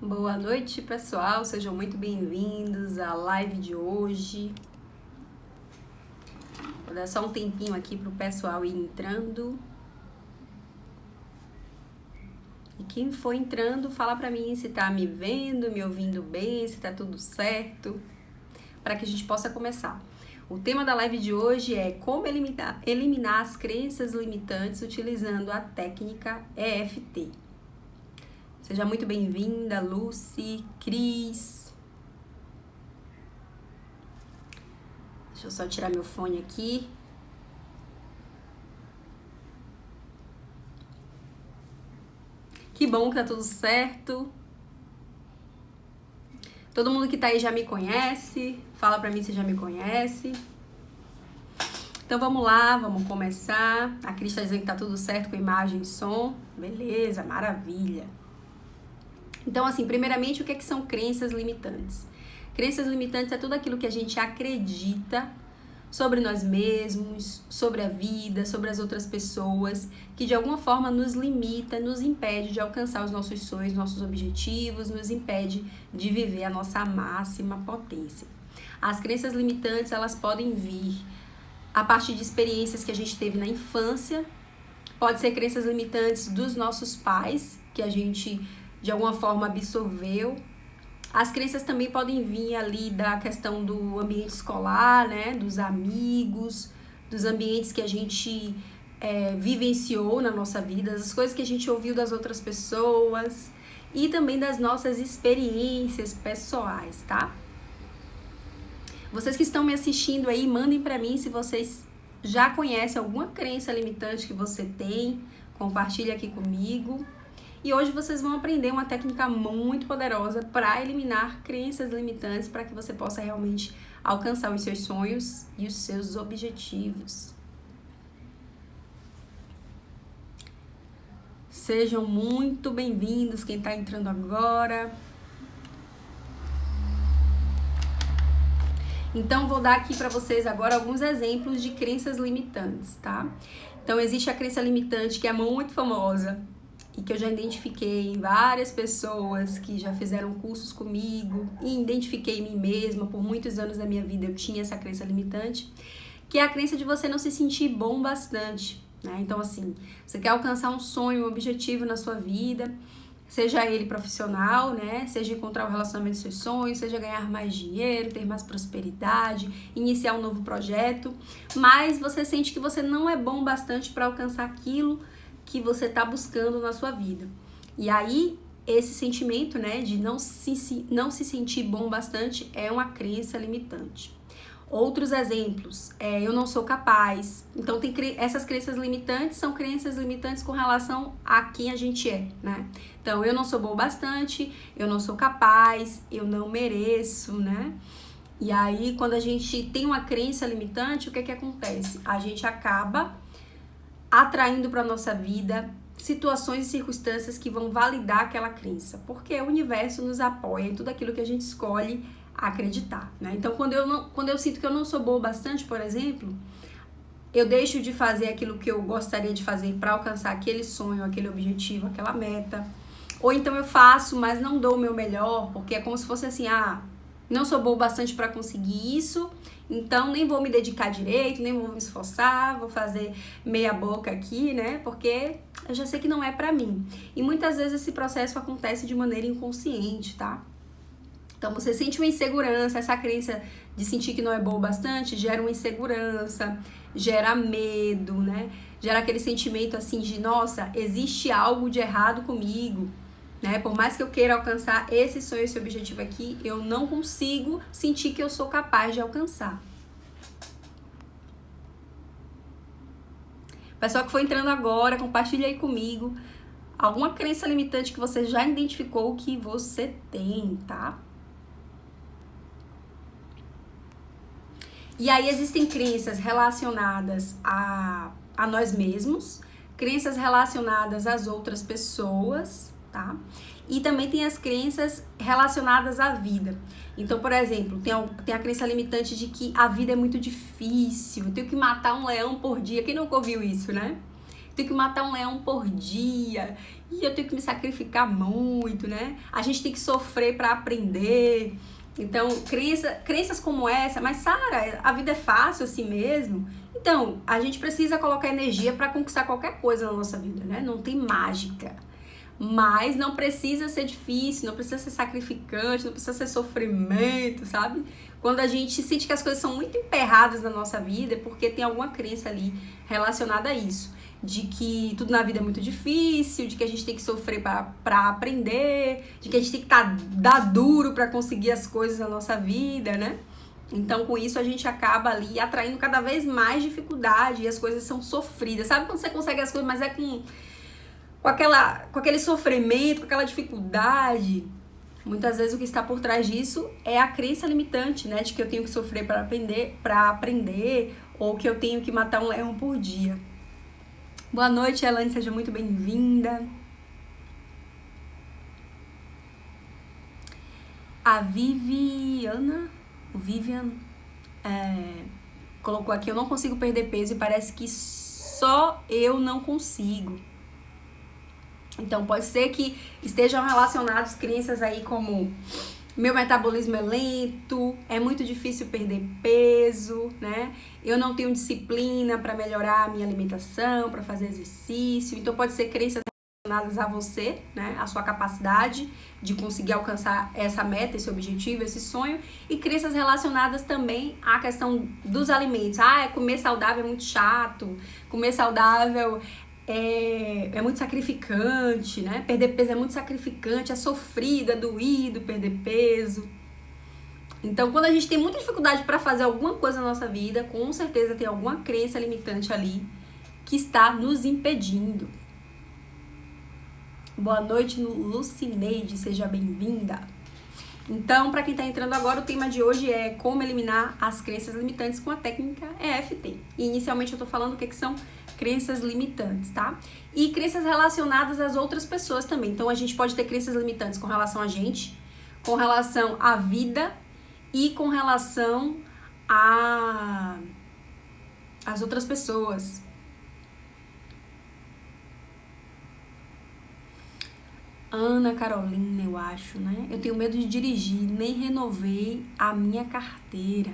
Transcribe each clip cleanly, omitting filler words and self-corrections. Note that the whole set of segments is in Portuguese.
Boa noite, pessoal. Sejam muito bem-vindos à live de hoje. Vou dar só um tempinho aqui para o pessoal ir entrando. E quem for entrando, fala para mim se tá me vendo, me ouvindo bem, se tá tudo certo, para que a gente possa começar. O tema da live de hoje é como eliminar as crenças limitantes utilizando a técnica EFT. Seja muito bem-vinda, Lucy, Cris. Deixa eu só tirar meu fone aqui. Que bom que tá tudo certo. Todo mundo que tá aí já me conhece. Fala pra mim se já me conhece. Então vamos lá, vamos começar. A Cris tá dizendo que tá tudo certo com imagem e som. Beleza, maravilha. Então, assim, primeiramente, o que são crenças limitantes? Crenças limitantes é tudo aquilo que a gente acredita sobre nós mesmos, sobre a vida, sobre as outras pessoas, que de alguma forma nos limita, nos impede de alcançar os nossos sonhos, nossos objetivos, nos impede de viver a nossa máxima potência. As crenças limitantes, elas podem vir a partir de experiências que a gente teve na infância, pode ser crenças limitantes dos nossos pais, que a gente de alguma forma absorveu. As crenças também podem vir ali da questão do ambiente escolar, né, dos amigos, dos ambientes que a gente vivenciou na nossa vida, as coisas que a gente ouviu das outras pessoas e também das nossas experiências pessoais, tá? Vocês que estão me assistindo aí, mandem pra mim se vocês já conhecem alguma crença limitante que você tem, compartilha aqui comigo. E hoje vocês vão aprender uma técnica muito poderosa para eliminar crenças limitantes para que você possa realmente alcançar os seus sonhos e os seus objetivos. Sejam muito bem-vindos quem está entrando agora. Então, vou dar aqui para vocês agora alguns exemplos de crenças limitantes, tá? Então, existe a crença limitante que é muito famosa, e que eu já identifiquei em várias pessoas que já fizeram cursos comigo e identifiquei em mim mesma, por muitos anos da minha vida eu tinha essa crença limitante, que é a crença de você não se sentir bom bastante, né? Então assim, você quer alcançar um sonho, um objetivo na sua vida, seja ele profissional, né? Seja encontrar o relacionamento dos seus sonhos, seja ganhar mais dinheiro, ter mais prosperidade, iniciar um novo projeto, mas você sente que você não é bom bastante para alcançar aquilo que você está buscando na sua vida. E aí, esse sentimento, né, de não se sentir bom bastante é uma crença limitante. Outros exemplos, eu não sou capaz. Então, essas crenças limitantes são crenças limitantes com relação a quem a gente é, né? Então, eu não sou bom bastante, eu não sou capaz, eu não mereço, né? E aí, quando a gente tem uma crença limitante, o que acontece? A gente acaba atraindo para a nossa vida situações e circunstâncias que vão validar aquela crença, porque o universo nos apoia em tudo aquilo que a gente escolhe acreditar, né? Então, quando eu sinto que eu não sou boa bastante, por exemplo, eu deixo de fazer aquilo que eu gostaria de fazer para alcançar aquele sonho, aquele objetivo, aquela meta, ou então eu faço, mas não dou o meu melhor, porque é como se fosse assim, não sou boa bastante para conseguir isso, então nem vou me dedicar direito, nem vou me esforçar, vou fazer meia boca aqui, né? Porque eu já sei que não é pra mim. E muitas vezes esse processo acontece de maneira inconsciente, tá? Então você sente uma insegurança, essa crença de sentir que não é boa bastante gera uma insegurança, gera medo, né? Gera aquele sentimento assim de, nossa, existe algo de errado comigo, né? Por mais que eu queira alcançar esse sonho, esse objetivo aqui, eu não consigo sentir que eu sou capaz de alcançar. Pessoal que foi entrando agora, compartilha aí comigo alguma crença limitante que você já identificou que você tem, tá? E aí existem crenças relacionadas a nós mesmos, crenças relacionadas às outras pessoas, tá? E também tem as crenças relacionadas à vida. Então, por exemplo, tem a crença limitante de que a vida é muito difícil, eu tenho que matar um leão por dia. Quem nunca ouviu isso, né? tenho que matar um leão por dia, e eu tenho que me sacrificar muito, né? A gente tem que sofrer para aprender. Então, crenças como essa, mas Sara, a vida é fácil assim mesmo? Então, a gente precisa colocar energia para conquistar qualquer coisa na nossa vida, né? Não tem mágica. Mas não precisa ser difícil, não precisa ser sacrificante, não precisa ser sofrimento, sabe? Quando a gente sente que as coisas são muito emperradas na nossa vida, é porque tem alguma crença ali relacionada a isso. De que tudo na vida é muito difícil, de que a gente tem que sofrer para aprender, de que a gente tem que dar duro para conseguir as coisas na nossa vida, né? Então, com isso, a gente acaba ali atraindo cada vez mais dificuldade e as coisas são sofridas. Sabe quando você consegue as coisas, mas é com aquele sofrimento, com aquela dificuldade? Muitas vezes o que está por trás disso é a crença limitante, né? De que eu tenho que sofrer para aprender, ou que eu tenho que matar um leão por dia. Boa noite, Elane, seja muito bem-vinda. A Vivian colocou aqui: eu não consigo perder peso e parece que só eu não consigo. Então, pode ser que estejam relacionados crenças aí como: meu metabolismo é lento, é muito difícil perder peso, né? Eu não tenho disciplina para melhorar a minha alimentação, para fazer exercício. Então, pode ser crenças relacionadas a você, né? A sua capacidade de conseguir alcançar essa meta, esse objetivo, esse sonho. E crenças relacionadas também à questão dos alimentos. Comer saudável é muito chato, comer saudável é muito sacrificante, né? Perder peso é muito sacrificante, é sofrido, é doído perder peso. Então, quando a gente tem muita dificuldade para fazer alguma coisa na nossa vida, com certeza tem alguma crença limitante ali que está nos impedindo. Boa noite, Lucineide, seja bem-vinda. Então, para quem está entrando agora, o tema de hoje é como eliminar as crenças limitantes com a técnica EFT. E inicialmente eu estou falando o que são crenças limitantes, tá? E crenças relacionadas às outras pessoas também. Então, a gente pode ter crenças limitantes com relação a gente, com relação à vida e com relação às outras pessoas. Ana Carolina, eu acho, né? Eu tenho medo de dirigir, nem renovei a minha carteira.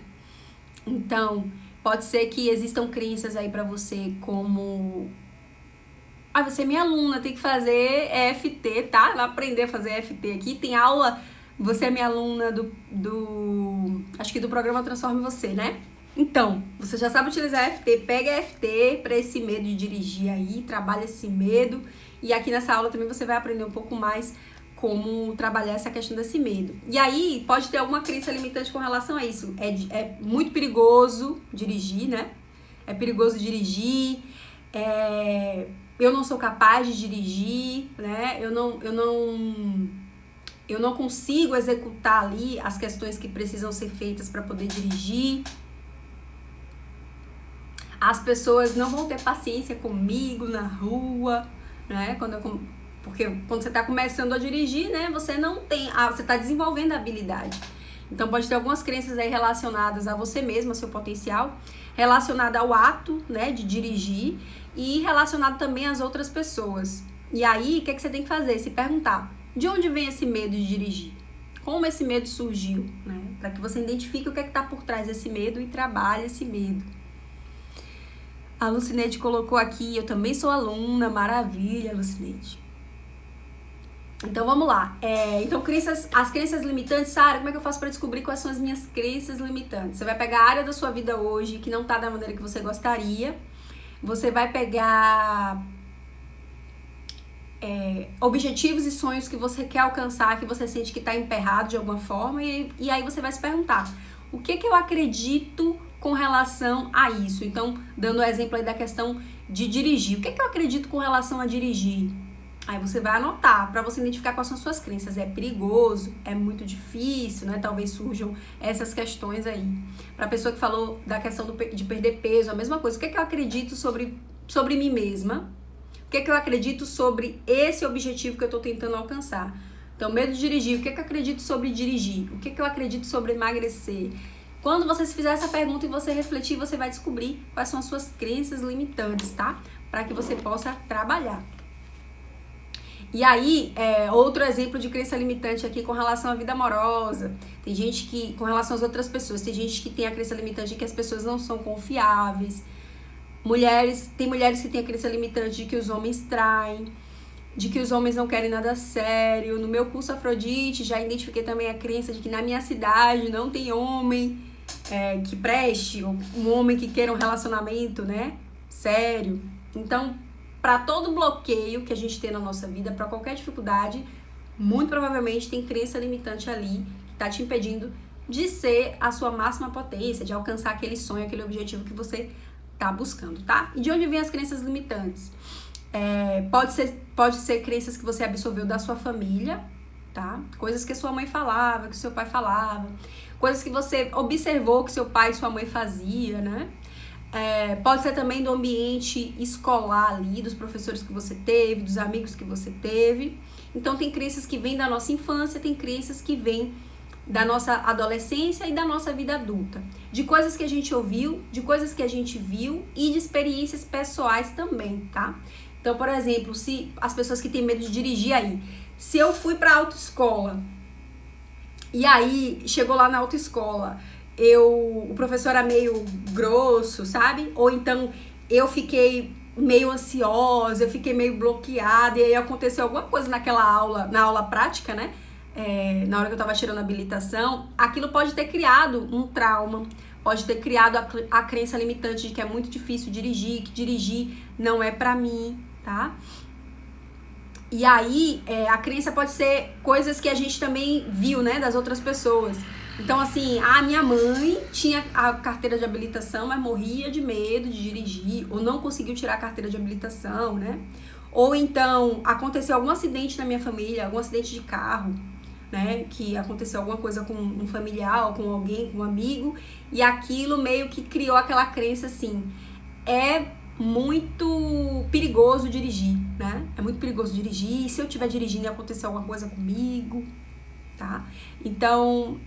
Então, pode ser que existam crenças aí pra você como: você é minha aluna, tem que fazer EFT, tá? Vai aprender a fazer EFT aqui. Tem aula, você é minha aluna acho que do programa Transforme Você, né? Então, você já sabe utilizar EFT, pega EFT pra esse medo de dirigir aí, trabalha esse medo. E aqui nessa aula também você vai aprender um pouco mais como trabalhar essa questão desse medo. E aí, pode ter alguma crença limitante com relação a isso. É muito perigoso dirigir, né? É perigoso dirigir. Eu não sou capaz de dirigir, né? Eu não consigo executar ali as questões que precisam ser feitas para poder dirigir. As pessoas não vão ter paciência comigo na rua, né? Porque quando você está começando a dirigir, né? Você está desenvolvendo a habilidade. Então, pode ter algumas crenças aí relacionadas a você mesmo, ao seu potencial, relacionada ao ato, né, de dirigir e relacionado também às outras pessoas. E aí, o que você tem que fazer? Se perguntar: de onde vem esse medo de dirigir? Como esse medo surgiu, né? Para que você identifique o que está por trás desse medo e trabalhe esse medo. A Lucineide colocou aqui: eu também sou aluna. Maravilha, Lucineide. Então, vamos lá. Então, as crenças limitantes. Sara, como é que eu faço para descobrir quais são as minhas crenças limitantes? Você vai pegar a área da sua vida hoje que não tá da maneira que você gostaria. Você vai pegar objetivos e sonhos que você quer alcançar, que você sente que tá emperrado de alguma forma. E aí você vai se perguntar: o que eu acredito com relação a isso? Então, dando o exemplo aí da questão de dirigir. O que eu acredito com relação a dirigir? Aí você vai anotar para você identificar quais são as suas crenças. É perigoso, é muito difícil, né? Talvez surjam essas questões aí. Para a pessoa que falou da questão de perder peso, a mesma coisa. O que eu acredito sobre mim mesma? O que eu acredito sobre esse objetivo que eu estou tentando alcançar? Então, medo de dirigir. O que eu acredito sobre dirigir? O que eu acredito sobre emagrecer? Quando você se fizer essa pergunta e você refletir, você vai descobrir quais são as suas crenças limitantes, tá? para que você possa trabalhar. E aí, outro exemplo de crença limitante aqui com relação à vida amorosa. Tem gente que, com relação às outras pessoas, tem gente que tem a crença limitante de que as pessoas não são confiáveis. Tem mulheres que têm a crença limitante de que os homens traem, de que os homens não querem nada sério. No meu curso Afrodite, já identifiquei também a crença de que na minha cidade não tem homem que preste, ou um homem que queira um relacionamento, né, sério. Então, para todo bloqueio que a gente tem na nossa vida, para qualquer dificuldade, muito provavelmente tem crença limitante ali que está te impedindo de ser a sua máxima potência, de alcançar aquele sonho, aquele objetivo que você tá buscando, tá? E de onde vêm as crenças limitantes? Pode ser crenças que você absorveu da sua família, tá? Coisas que sua mãe falava, que seu pai falava, coisas que você observou que seu pai e sua mãe fazia, né? Pode ser também do ambiente escolar ali, dos professores que você teve, dos amigos que você teve. Então tem crenças que vêm da nossa infância, tem crenças que vêm da nossa adolescência e da nossa vida adulta. De coisas que a gente ouviu, de coisas que a gente viu e de experiências pessoais também, tá? Então, por exemplo, se as pessoas que têm medo de dirigir aí, se eu fui pra autoescola e aí chegou lá na autoescola, o professor era meio grosso, sabe? Ou então eu fiquei meio ansiosa, eu fiquei meio bloqueada e aí aconteceu alguma coisa naquela aula, na aula prática, né? Na hora que eu tava tirando a habilitação, aquilo pode ter criado um trauma, pode ter criado a crença limitante de que é muito difícil dirigir, que dirigir não é pra mim, tá? E aí, a crença pode ser coisas que a gente também viu, né, das outras pessoas. Então, assim, a minha mãe tinha a carteira de habilitação, mas morria de medo de dirigir, ou não conseguiu tirar a carteira de habilitação, né? Ou então, aconteceu algum acidente na minha família, algum acidente de carro, né, que aconteceu alguma coisa com um familiar, ou com alguém, com um amigo, e aquilo meio que criou aquela crença assim, é muito perigoso dirigir, né, é muito perigoso dirigir, e se eu estiver dirigindo e acontecer alguma coisa comigo, tá? Então,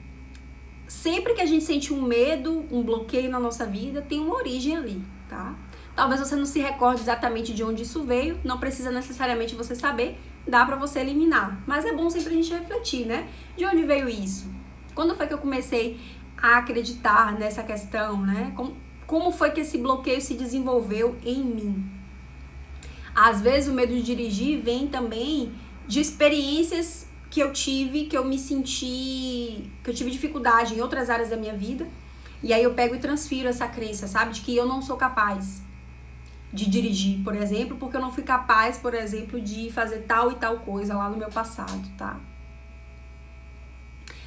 sempre que a gente sente um medo, um bloqueio na nossa vida, tem uma origem ali, tá? Talvez você não se recorde exatamente de onde isso veio, não precisa necessariamente você saber, dá pra você eliminar. Mas é bom sempre a gente refletir, né? De onde veio isso? Quando foi que eu comecei a acreditar nessa questão, né? Como foi que esse bloqueio se desenvolveu em mim? Às vezes o medo de dirigir vem também de experiências que eu tive, que eu tive dificuldade em outras áreas da minha vida. E aí eu pego e transfiro essa crença, sabe? De que eu não sou capaz de dirigir, por exemplo, porque eu não fui capaz, por exemplo, de fazer tal e tal coisa lá no meu passado, tá?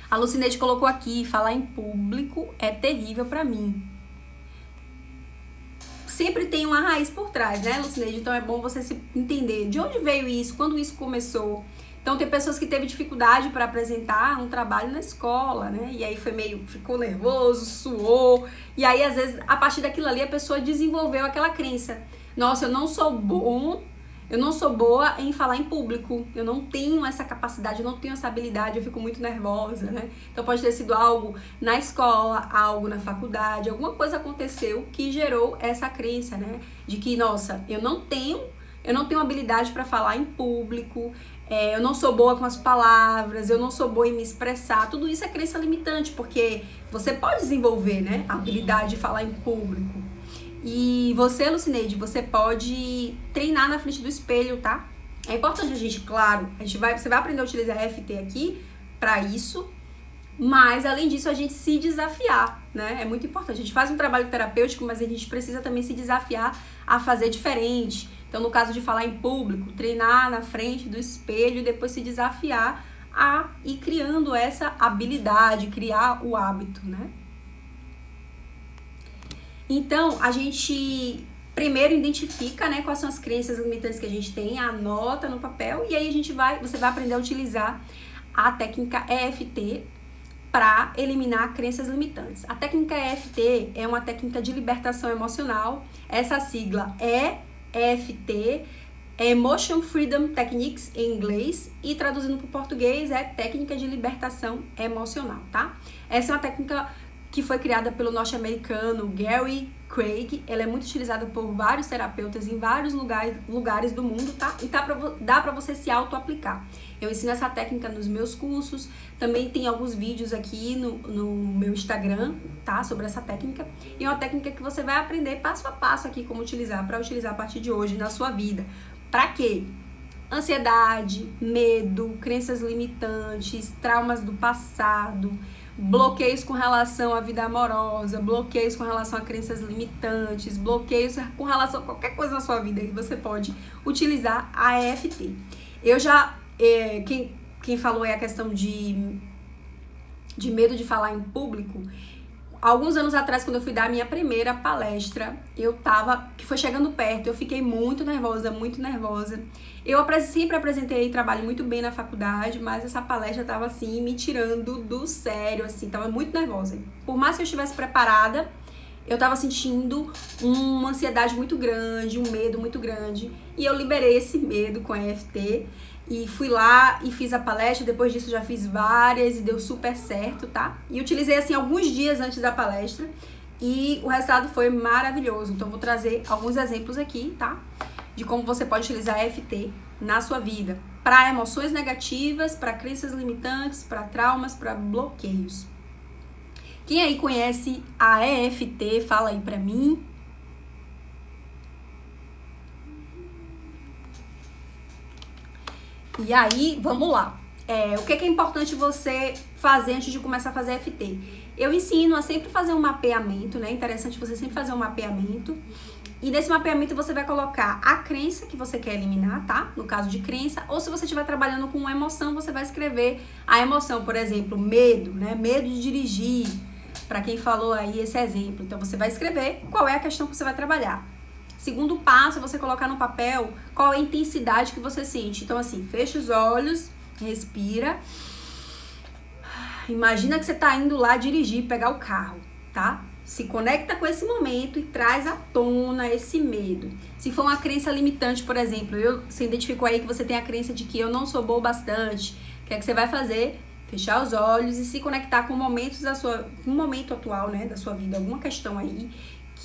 A Lucineide colocou aqui, falar em público é terrível pra mim. Sempre tem uma raiz por trás, né, Lucineide? Então é bom você se entender de onde veio isso, quando isso começou. Então tem pessoas que teve dificuldade para apresentar um trabalho na escola, né? E aí ficou nervoso, suou. E aí, às vezes, a partir daquilo ali, a pessoa desenvolveu aquela crença. Nossa, eu não sou boa em falar em público. Eu não tenho essa capacidade, eu não tenho essa habilidade, eu fico muito nervosa, né? Então pode ter sido algo na escola, algo na faculdade, alguma coisa aconteceu que gerou essa crença, né? De que, nossa, eu não tenho habilidade para falar em público, eu não sou boa com as palavras, eu não sou boa em me expressar. Tudo isso é crença limitante, porque você pode desenvolver, né, a habilidade de falar em público. E você, Lucineide, você pode treinar na frente do espelho, tá? É importante a gente, claro, você vai aprender a utilizar EFT aqui para isso, mas além disso a gente se desafiar, né? É muito importante. A gente faz um trabalho terapêutico, mas a gente precisa também se desafiar a fazer diferente. Então, no caso de falar em público, treinar na frente do espelho e depois se desafiar a ir criando essa habilidade, criar o hábito, né? Então, a gente primeiro identifica, né, quais são as crenças limitantes que a gente tem, anota no papel e aí você vai aprender a utilizar a técnica EFT para eliminar crenças limitantes. A técnica EFT é uma técnica de libertação emocional. Essa sigla é EFT, Emotion Freedom Techniques em inglês, e traduzindo para o português é técnica de libertação emocional, tá? Essa é uma técnica que foi criada pelo norte-americano Gary Craig. Ela é muito utilizada por vários terapeutas em vários lugares do mundo, tá? E dá pra você se auto-aplicar. Eu ensino essa técnica nos meus cursos, também tem alguns vídeos aqui no meu Instagram, tá? Sobre essa técnica. E é uma técnica que você vai aprender passo a passo aqui como utilizar, para utilizar a partir de hoje na sua vida. Pra quê? Ansiedade, medo, crenças limitantes, traumas do passado, bloqueios com relação à vida amorosa, bloqueios com relação a crenças limitantes, bloqueios com relação a qualquer coisa na sua vida que você pode utilizar a EFT. Eu já, quem falou é a questão de medo de falar em público. Alguns anos atrás, quando eu fui dar a minha primeira palestra, que foi chegando perto, eu fiquei muito nervosa. Eu sempre apresentei trabalho muito bem na faculdade, mas essa palestra tava assim, me tirando do sério, assim, tava muito nervosa. Por mais que eu estivesse preparada, eu tava sentindo uma ansiedade muito grande, um medo muito grande, e eu liberei esse medo com a EFT. E fui lá e fiz a palestra, depois disso já fiz várias e deu super certo, tá? E utilizei assim alguns dias antes da palestra e o resultado foi maravilhoso. Então vou trazer alguns exemplos aqui, tá? De como você pode utilizar a EFT na sua vida. Para emoções negativas, para crenças limitantes, para traumas, para bloqueios. Quem aí conhece a EFT, fala aí pra mim. E aí, vamos lá. O que é importante você fazer antes de começar a fazer EFT? Eu ensino a sempre fazer um mapeamento, né? É interessante você sempre fazer um mapeamento. E nesse mapeamento você vai colocar a crença que você quer eliminar, tá? No caso de crença. Ou se você estiver trabalhando com uma emoção, você vai escrever a emoção. Por exemplo, medo, né? Medo de dirigir. Para quem falou aí esse exemplo. Então você vai escrever qual é a questão que você vai trabalhar. Segundo passo é você colocar no papel qual é a intensidade que você sente. Então, assim, fecha os olhos, respira. Imagina que você tá indo lá dirigir, pegar o carro, tá? Se conecta com esse momento e traz à tona esse medo. Se for uma crença limitante, por exemplo, você identificou aí que você tem a crença de que eu não sou boa o bastante. O que é que você vai fazer? Fechar os olhos e se conectar com momentos com o momento atual, né, da sua vida. Alguma questão aí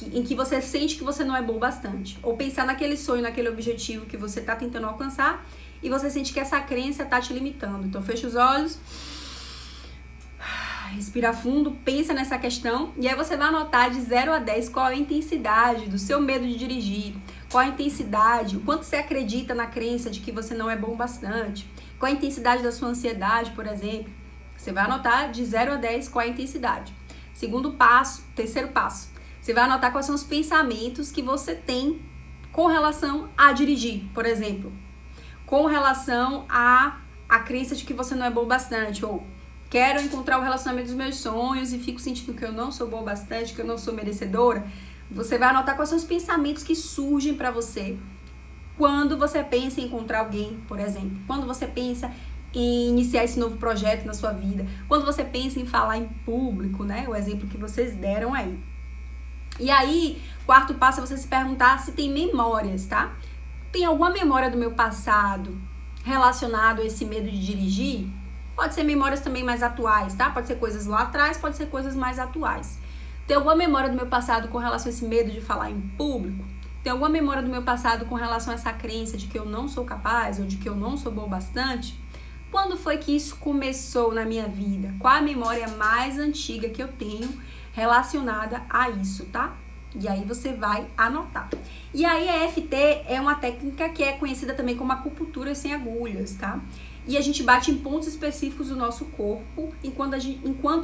em que você sente que você não é bom o bastante. Ou pensar naquele sonho, naquele objetivo que você tá tentando alcançar e você sente que essa crença tá te limitando. Então, fecha os olhos, respira fundo, pensa nessa questão e aí você vai anotar de 0 a 10 qual é a intensidade do seu medo de dirigir, qual é a intensidade, o quanto você acredita na crença de que você não é bom o bastante, qual é a intensidade da sua ansiedade, por exemplo. Você vai anotar de 0 a 10 qual é a intensidade. Terceiro passo. Você vai anotar quais são os pensamentos que você tem com relação a dirigir, por exemplo. Com relação a crença de que você não é bom bastante. Ou quero encontrar o relacionamento dos meus sonhos e fico sentindo que eu não sou boa bastante, que eu não sou merecedora. Você vai anotar quais são os pensamentos que surgem pra você quando você pensa em encontrar alguém, por exemplo. Quando você pensa em iniciar esse novo projeto na sua vida. Quando você pensa em falar em público, né? O exemplo que vocês deram aí. E aí, quarto passo é você se perguntar se tem memórias, tá? Tem alguma memória do meu passado relacionado a esse medo de dirigir? Pode ser memórias também mais atuais, tá? Pode ser coisas lá atrás, pode ser coisas mais atuais. Tem alguma memória do meu passado com relação a esse medo de falar em público? Tem alguma memória do meu passado com relação a essa crença de que eu não sou capaz ou de que eu não sou bom o bastante? Quando foi que isso começou na minha vida? Qual a memória mais antiga que eu tenho relacionada a isso, tá? E aí você vai anotar. E aí a EFT é uma técnica que é conhecida também como acupuntura sem agulhas, tá? E a gente bate em pontos específicos do nosso corpo enquanto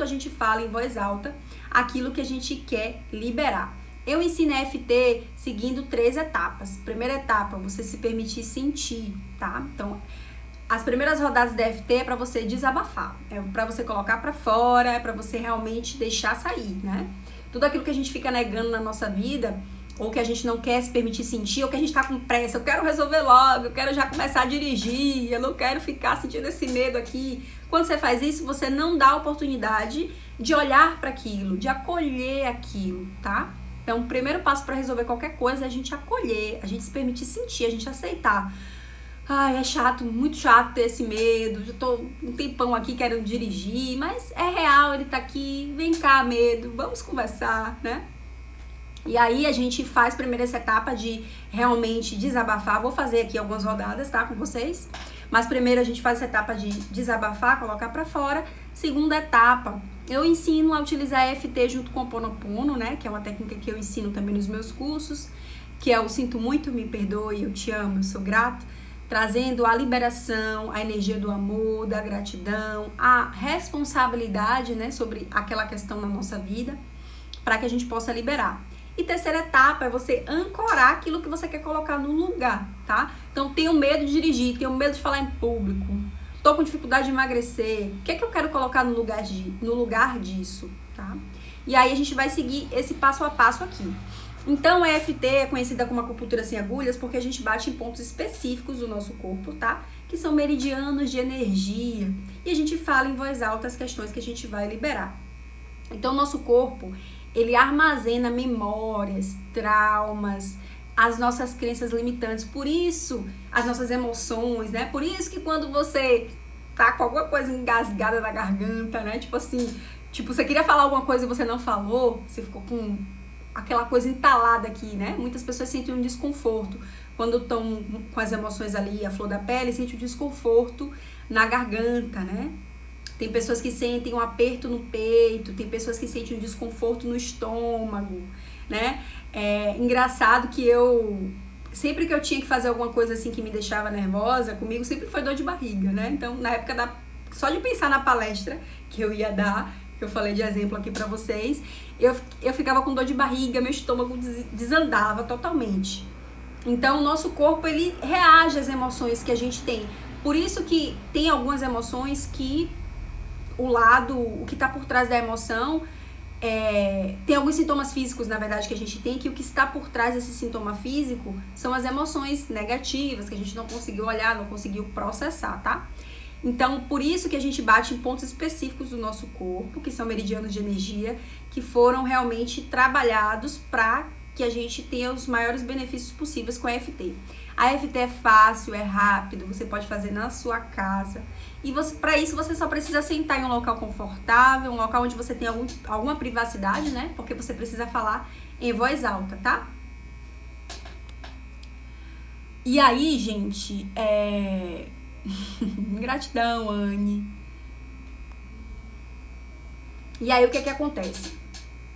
a gente fala em voz alta aquilo que a gente quer liberar. Eu ensino a EFT seguindo 3 etapas. Primeira etapa, você se permitir sentir, tá? Então, as primeiras rodadas da EFT é para você desabafar, é para você colocar para fora, é para você realmente deixar sair, né? Tudo aquilo que a gente fica negando na nossa vida, ou que a gente não quer se permitir sentir, ou que a gente tá com pressa, eu quero resolver logo, eu quero já começar a dirigir, eu não quero ficar sentindo esse medo aqui. Quando você faz isso, você não dá a oportunidade de olhar para aquilo, de acolher aquilo, tá? Então, o primeiro passo para resolver qualquer coisa é a gente acolher, a gente se permitir sentir, a gente aceitar. Ai, é chato, muito chato ter esse medo. Já tô um tempão aqui querendo dirigir, mas é real, ele tá aqui. Vem cá, medo, vamos conversar, né? E aí a gente faz primeiro essa etapa de realmente desabafar. Vou fazer aqui algumas rodadas, tá, com vocês. Mas primeiro a gente faz essa etapa de desabafar, colocar pra fora. Segunda etapa, eu ensino a utilizar EFT junto com o Ho'oponopono, né? Que é uma técnica que eu ensino também nos meus cursos. Que é o sinto muito, me perdoe, eu te amo, eu sou grato. Trazendo a liberação, a energia do amor, da gratidão, a responsabilidade, né, sobre aquela questão na nossa vida, para que a gente possa liberar. E terceira etapa é você ancorar aquilo que você quer colocar no lugar, tá? Então, tenho medo de dirigir, tenho medo de falar em público, tô com dificuldade de emagrecer, o que é que eu quero colocar no lugar disso, tá? E aí a gente vai seguir esse passo a passo aqui. Então, a EFT é conhecida como acupuntura sem agulhas porque a gente bate em pontos específicos do nosso corpo, tá? Que são meridianos de energia. E a gente fala em voz alta as questões que a gente vai liberar. Então, o nosso corpo, ele armazena memórias, traumas, as nossas crenças limitantes. Por isso, as nossas emoções, né? Por isso que quando você tá com alguma coisa engasgada na garganta, né? Tipo assim, você queria falar alguma coisa e você não falou, você ficou com aquela coisa entalada aqui, né? Muitas pessoas sentem um desconforto quando estão com as emoções ali, a flor da pele, sentem um desconforto na garganta, né? Tem pessoas que sentem um aperto no peito, tem pessoas que sentem um desconforto no estômago, né? É engraçado que sempre que eu tinha que fazer alguma coisa assim que me deixava nervosa, comigo sempre foi dor de barriga, né? Então, na época só de pensar na palestra que eu ia dar, que eu falei de exemplo aqui pra vocês, eu ficava com dor de barriga, meu estômago desandava totalmente. Então, o nosso corpo, ele reage às emoções que a gente tem. Por isso que tem algumas emoções que o que tá por trás da emoção, tem alguns sintomas físicos, na verdade, que a gente tem, que o que está por trás desse sintoma físico são as emoções negativas, que a gente não conseguiu olhar, não conseguiu processar, tá? Então, por isso que a gente bate em pontos específicos do nosso corpo, que são meridianos de energia, que foram realmente trabalhados para que a gente tenha os maiores benefícios possíveis com a EFT. A EFT é fácil, é rápido, você pode fazer na sua casa. E para isso você só precisa sentar em um local confortável, um local onde você tem alguma privacidade, né? Porque você precisa falar em voz alta, tá? E aí, gente, gratidão, Anne. E aí, o que acontece?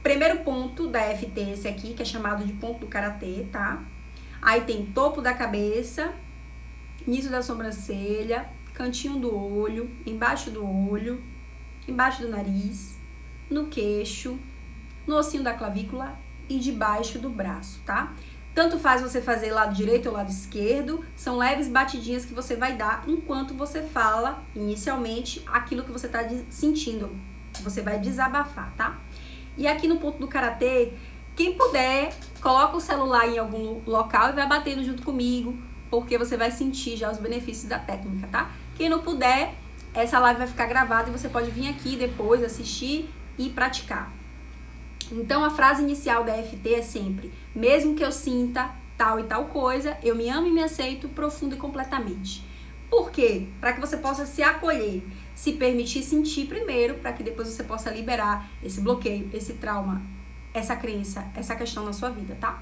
Primeiro ponto da EFT, esse aqui, que é chamado de ponto do karatê, tá? Aí tem topo da cabeça, início da sobrancelha, cantinho do olho, embaixo do nariz, no queixo, no ossinho da clavícula e debaixo do braço, tá? Tanto faz você fazer lado direito ou lado esquerdo, são leves batidinhas que você vai dar enquanto você fala, inicialmente, aquilo que você tá sentindo. Você vai desabafar, tá? E aqui no ponto do karatê, quem puder, coloca o celular em algum local e vai batendo junto comigo, porque você vai sentir já os benefícios da técnica, tá? Quem não puder, essa live vai ficar gravada e você pode vir aqui depois assistir e praticar. Então, a frase inicial da EFT é sempre: mesmo que eu sinta tal e tal coisa, eu me amo e me aceito profundo e completamente. Por quê? Para que você possa se acolher, se permitir sentir primeiro, para que depois você possa liberar esse bloqueio, esse trauma, essa crença, essa questão na sua vida, tá?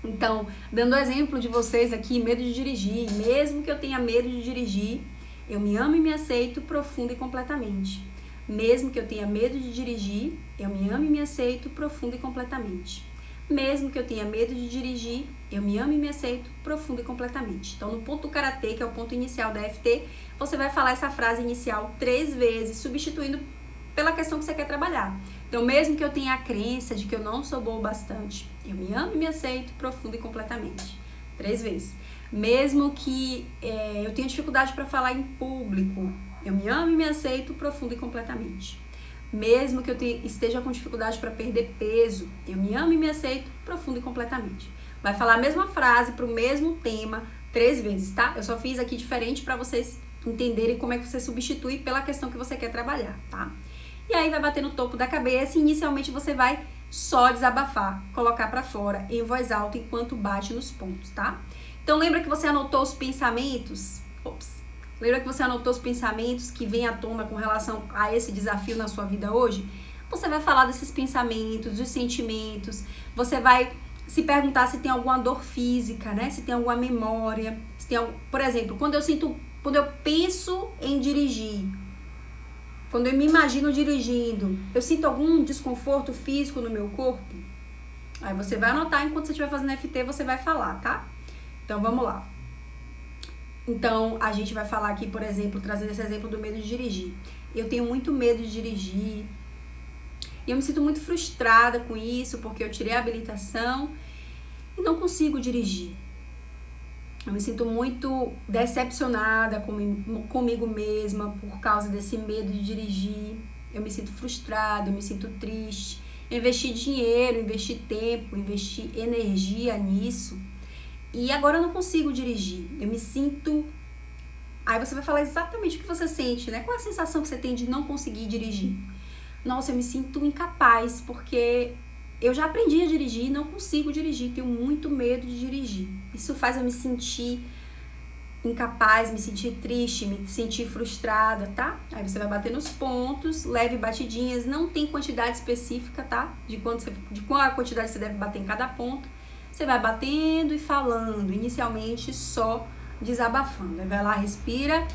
Então, dando exemplo de vocês aqui, medo de dirigir, mesmo que eu tenha medo de dirigir, eu me amo e me aceito profundo e completamente. Mesmo que eu tenha medo de dirigir, eu me amo e me aceito profundo e completamente. Mesmo que eu tenha medo de dirigir, eu me amo e me aceito profundo e completamente. Então, no ponto do karatê, que é o ponto inicial da EFT, você vai falar essa frase inicial 3 vezes, substituindo pela questão que você quer trabalhar. Então, mesmo que eu tenha a crença de que eu não sou boa o bastante, eu me amo e me aceito profundo e completamente. 3 vezes. Mesmo que eu tenha dificuldade para falar em público, eu me amo e me aceito profundo e completamente. Mesmo que eu esteja com dificuldade para perder peso, eu me amo e me aceito profundo e completamente. Vai falar a mesma frase para o mesmo tema 3 vezes, tá? Eu só fiz aqui diferente para vocês entenderem como é que você substitui pela questão que você quer trabalhar, tá? E aí vai bater no topo da cabeça e inicialmente você vai só desabafar, colocar para fora em voz alta enquanto bate nos pontos, tá? Então lembra que você anotou os pensamentos? Lembra que você anotou os pensamentos que vêm à tona com relação a esse desafio na sua vida hoje? Você vai falar desses pensamentos, dos sentimentos, você vai se perguntar se tem alguma dor física, né? Se tem alguma memória, se tem algum... Por exemplo, quando eu penso em dirigir, quando eu me imagino dirigindo, eu sinto algum desconforto físico no meu corpo? Aí você vai anotar, enquanto você estiver fazendo FT, você vai falar, tá? Então, vamos lá. Então, a gente vai falar aqui, por exemplo, trazendo esse exemplo do medo de dirigir. Eu tenho muito medo de dirigir. E eu me sinto muito frustrada com isso, porque eu tirei a habilitação e não consigo dirigir. Eu me sinto muito decepcionada comigo mesma por causa desse medo de dirigir. Eu me sinto frustrada, eu me sinto triste. Eu investi dinheiro, investi tempo, investi energia nisso. E agora eu não consigo dirigir. Eu me sinto... Aí você vai falar exatamente o que você sente, né? Qual é a sensação que você tem de não conseguir dirigir? Nossa, eu me sinto incapaz, porque eu já aprendi a dirigir e não consigo dirigir. Tenho muito medo de dirigir. Isso faz eu me sentir incapaz, me sentir triste, me sentir frustrada, tá? Aí você vai bater nos pontos, leve batidinhas, não tem quantidade específica, tá? De qual a quantidade você deve bater em cada ponto. Você vai batendo e falando, inicialmente só desabafando. Aí vai lá, respira.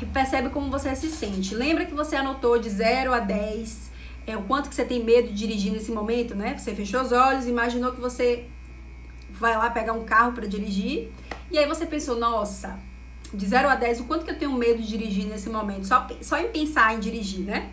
E percebe como você se sente. Lembra que você anotou de 0 a 10 o quanto que você tem medo de dirigir nesse momento, né? Você fechou os olhos, imaginou que você vai lá pegar um carro para dirigir. E aí você pensou, nossa, de 0 a 10, o quanto que eu tenho medo de dirigir nesse momento? Só em pensar em dirigir, né?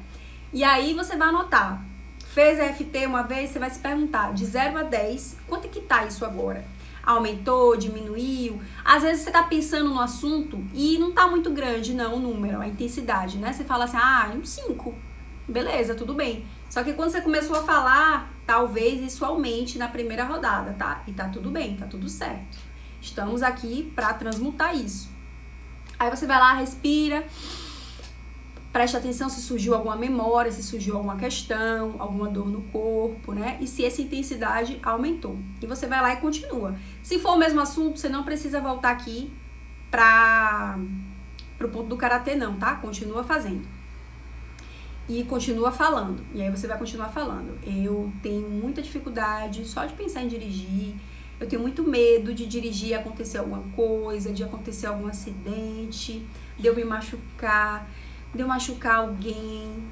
E aí você vai anotar. Fez a FT uma vez, você vai se perguntar, de 0 a 10, quanto é que tá isso agora? Aumentou, diminuiu? Às vezes você tá pensando no assunto e não tá muito grande, não, o número, a intensidade, né? Você fala assim, um 5. Beleza, tudo bem. Só que quando você começou a falar, talvez isso aumente na primeira rodada, tá? E tá tudo bem, tá tudo certo. Estamos aqui pra transmutar isso. Aí você vai lá, respira. Preste atenção se surgiu alguma memória, se surgiu alguma questão, alguma dor no corpo, né? E se essa intensidade aumentou. E você vai lá e continua. Se for o mesmo assunto, você não precisa voltar aqui pro ponto do karatê não, tá? Continua fazendo. E continua falando. E aí você vai continuar falando. Eu tenho muita dificuldade só de pensar em dirigir. Eu tenho muito medo de dirigir e acontecer alguma coisa, de acontecer algum acidente, de eu me machucar, de eu machucar alguém.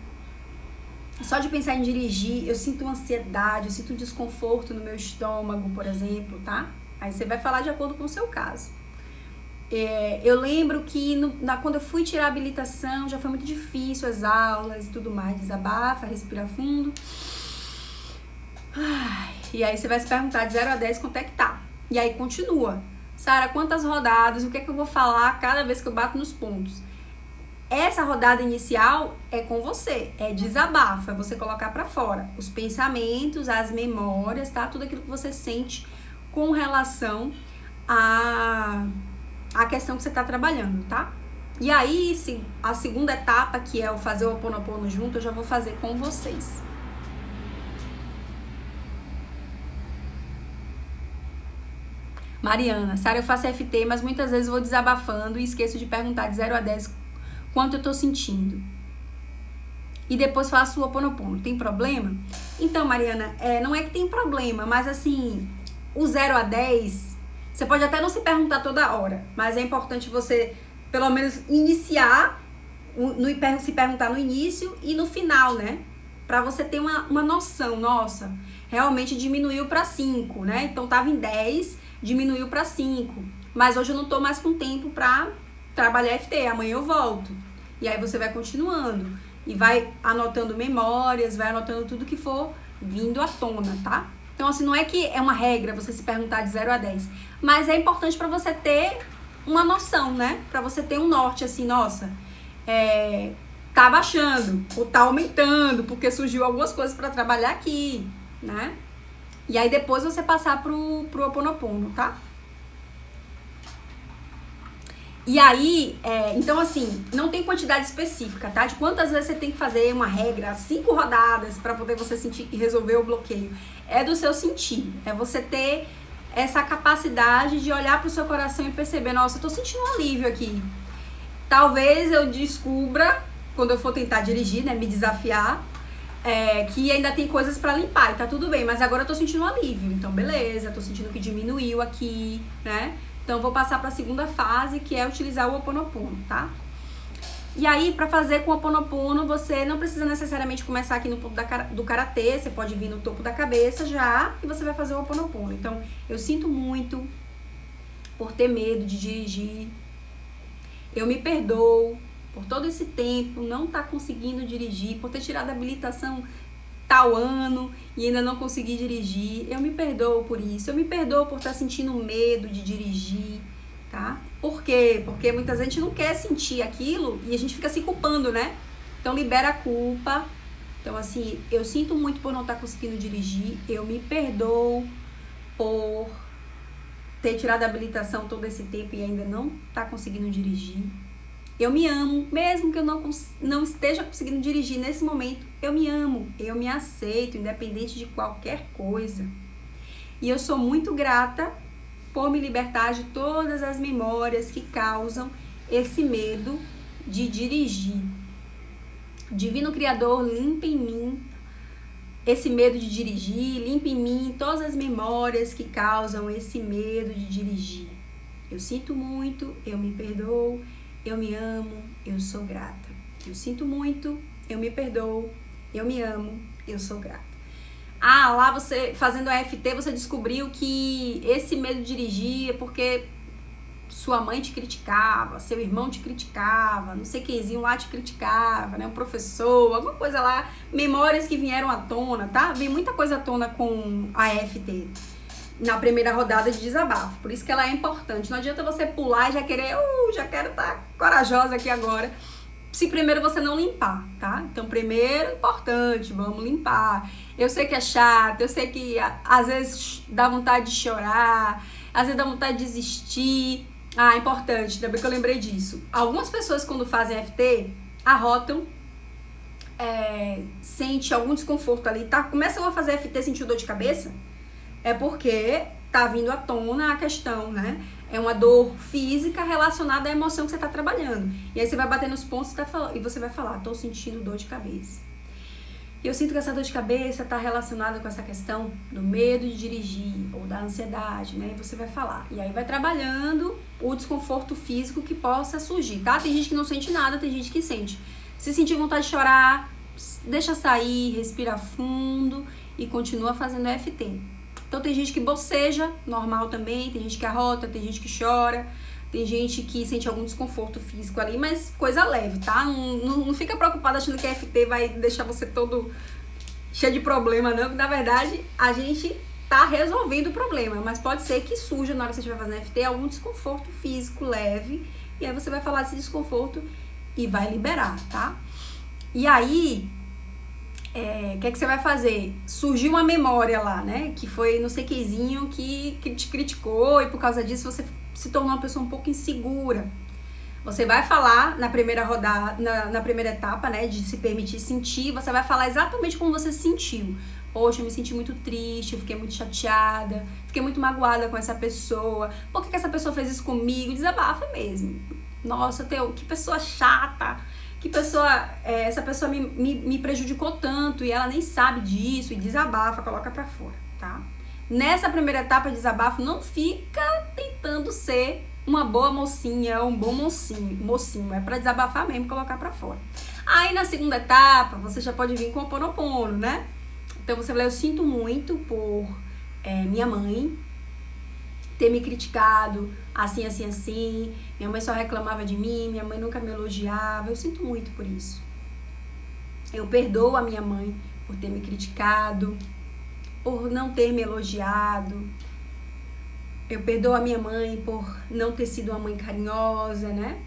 Só de pensar em dirigir, eu sinto ansiedade, eu sinto desconforto no meu estômago, por exemplo, tá? Aí você vai falar de acordo com o seu caso. Eu lembro que quando eu fui tirar a habilitação, já foi muito difícil as aulas e tudo mais. Desabafa, respira fundo. E aí você vai se perguntar de 0 a 10 quanto é que tá. E aí continua. Sara, quantas rodadas? O que é que eu vou falar cada vez que eu bato nos pontos? Essa rodada inicial é com você, é desabafo, é você colocar pra fora os pensamentos, as memórias, tá? Tudo aquilo que você sente com relação à questão que você tá trabalhando, tá? E aí, a segunda etapa, que é o fazer o Ho'oponopono junto, eu já vou fazer com vocês. Mariana, Sara, eu faço FT, mas muitas vezes vou desabafando e esqueço de perguntar de 0 a 10 quanto eu tô sentindo. E depois faço o Ho'oponopono. Tem problema? Então, Mariana, não é que tem problema, mas assim, o 0 a 10, você pode até não se perguntar toda hora, mas é importante você, pelo menos, iniciar, se perguntar no início e no final, né? Pra você ter uma noção, nossa, realmente diminuiu pra 5, né? Então tava em 10, diminuiu pra 5. Mas hoje eu não tô mais com tempo pra trabalhar FT, amanhã eu volto. E aí você vai continuando e vai anotando memórias, vai anotando tudo que for vindo à tona, tá? Então, assim, não é que é uma regra você se perguntar de 0 a 10, mas é importante pra você ter uma noção, né? Pra você ter um norte, assim, nossa, tá baixando ou tá aumentando, porque surgiu algumas coisas pra trabalhar aqui, né? E aí depois você passar pro Ho'oponopono, tá? E aí, então assim, não tem quantidade específica, tá? De quantas vezes você tem que fazer uma regra, 5 rodadas, pra poder você sentir que resolveu o bloqueio. É do seu sentir, é você ter essa capacidade de olhar para o seu coração e perceber, nossa, eu tô sentindo um alívio aqui. Talvez eu descubra, quando eu for tentar dirigir, né, me desafiar, que ainda tem coisas para limpar e tá tudo bem, mas agora eu tô sentindo um alívio. Então, beleza, tô sentindo que diminuiu aqui, né? Então, eu vou passar para a segunda fase, que é utilizar o Ho Oponopono, tá? E aí, para fazer com o Ho Oponopono, você não precisa necessariamente começar aqui no topo do karatê, você pode vir no topo da cabeça já e você vai fazer o Ho Oponopono. Então, eu sinto muito por ter medo de dirigir. Eu me perdoo por todo esse tempo não estar conseguindo dirigir, por ter tirado a habilitação tal ano e ainda não consegui dirigir. Eu me perdoo por isso. Eu me perdoo por estar sentindo medo de dirigir, tá? Por quê? Porque muitas vezes a gente não quer sentir aquilo e a gente fica se culpando, né? Então libera a culpa. Então assim, eu sinto muito por não estar conseguindo dirigir. Eu me perdoo por ter tirado a habilitação todo esse tempo e ainda não estar conseguindo dirigir. Eu me amo, mesmo que eu não esteja conseguindo dirigir nesse momento, eu me amo, eu me aceito, independente de qualquer coisa. E eu sou muito grata por me libertar de todas as memórias que causam esse medo de dirigir. Divino Criador, limpa em mim esse medo de dirigir, limpa em mim todas as memórias que causam esse medo de dirigir. Eu sinto muito, eu me perdoo. Eu me amo, eu sou grata. Eu sinto muito, eu me perdoo, eu me amo, eu sou grata. Ah, lá você, fazendo a EFT, você descobriu que esse medo de dirigir é porque sua mãe te criticava, seu irmão te criticava, não sei quemzinho lá te criticava, né? Um professor, alguma coisa lá, memórias que vieram à tona, tá? Vem muita coisa à tona com a EFT. Na primeira rodada de desabafo, por isso que ela é importante. Não adianta você pular e já querer, já quero estar corajosa aqui agora, se primeiro você não limpar, tá? Então primeiro, importante, vamos limpar. Eu sei que é chato, eu sei que às vezes dá vontade de chorar, às vezes dá vontade de desistir. Ah, importante, ainda bem que eu lembrei disso. Algumas pessoas quando fazem FT, arrotam, sente algum desconforto ali, tá? Começam a fazer FT sentindo dor de cabeça, é porque tá vindo à tona a questão, né? É uma dor física relacionada à emoção que você tá trabalhando. E aí você vai bater nos pontos e você vai falar, tô sentindo dor de cabeça. E eu sinto que essa dor de cabeça tá relacionada com essa questão do medo de dirigir ou da ansiedade, né? E você vai falar. E aí vai trabalhando o desconforto físico que possa surgir, tá? Tem gente que não sente nada, tem gente que sente. Se sentir vontade de chorar, deixa sair, respira fundo e continua fazendo EFT. Então tem gente que boceja, normal também, tem gente que arrota, tem gente que chora, tem gente que sente algum desconforto físico ali, mas coisa leve, tá? Não fica preocupada achando que a FT vai deixar você todo cheio de problema, não, porque na verdade a gente tá resolvendo o problema, mas pode ser que surja na hora que você estiver fazendo FT algum desconforto físico leve, e aí você vai falar desse desconforto e vai liberar, tá? E aí, o que é que você vai fazer? Surgiu uma memória lá, né? Que foi não sei quezinho que te criticou e por causa disso você se tornou uma pessoa um pouco insegura. Você vai falar na primeira rodada, na primeira etapa, né? De se permitir sentir, você vai falar exatamente como você se sentiu. Poxa, eu me senti muito triste, eu fiquei muito chateada, fiquei muito magoada com essa pessoa. Por que essa pessoa fez isso comigo? Desabafa mesmo. Nossa, que pessoa chata. Que pessoa, essa pessoa me prejudicou tanto e ela nem sabe disso, e desabafa, coloca pra fora, tá? Nessa primeira etapa de desabafo, não fica tentando ser uma boa mocinha ou um bom mocinho, é pra desabafar mesmo, colocar pra fora. Aí na segunda etapa, você já pode vir com o Ho Oponopono, né? Então você vai, eu sinto muito por minha mãe ter me criticado, assim, assim, assim. Minha mãe só reclamava de mim, minha mãe nunca me elogiava. Eu sinto muito por isso. Eu perdoo a minha mãe por ter me criticado, por não ter me elogiado. Eu perdoo a minha mãe por não ter sido uma mãe carinhosa, né?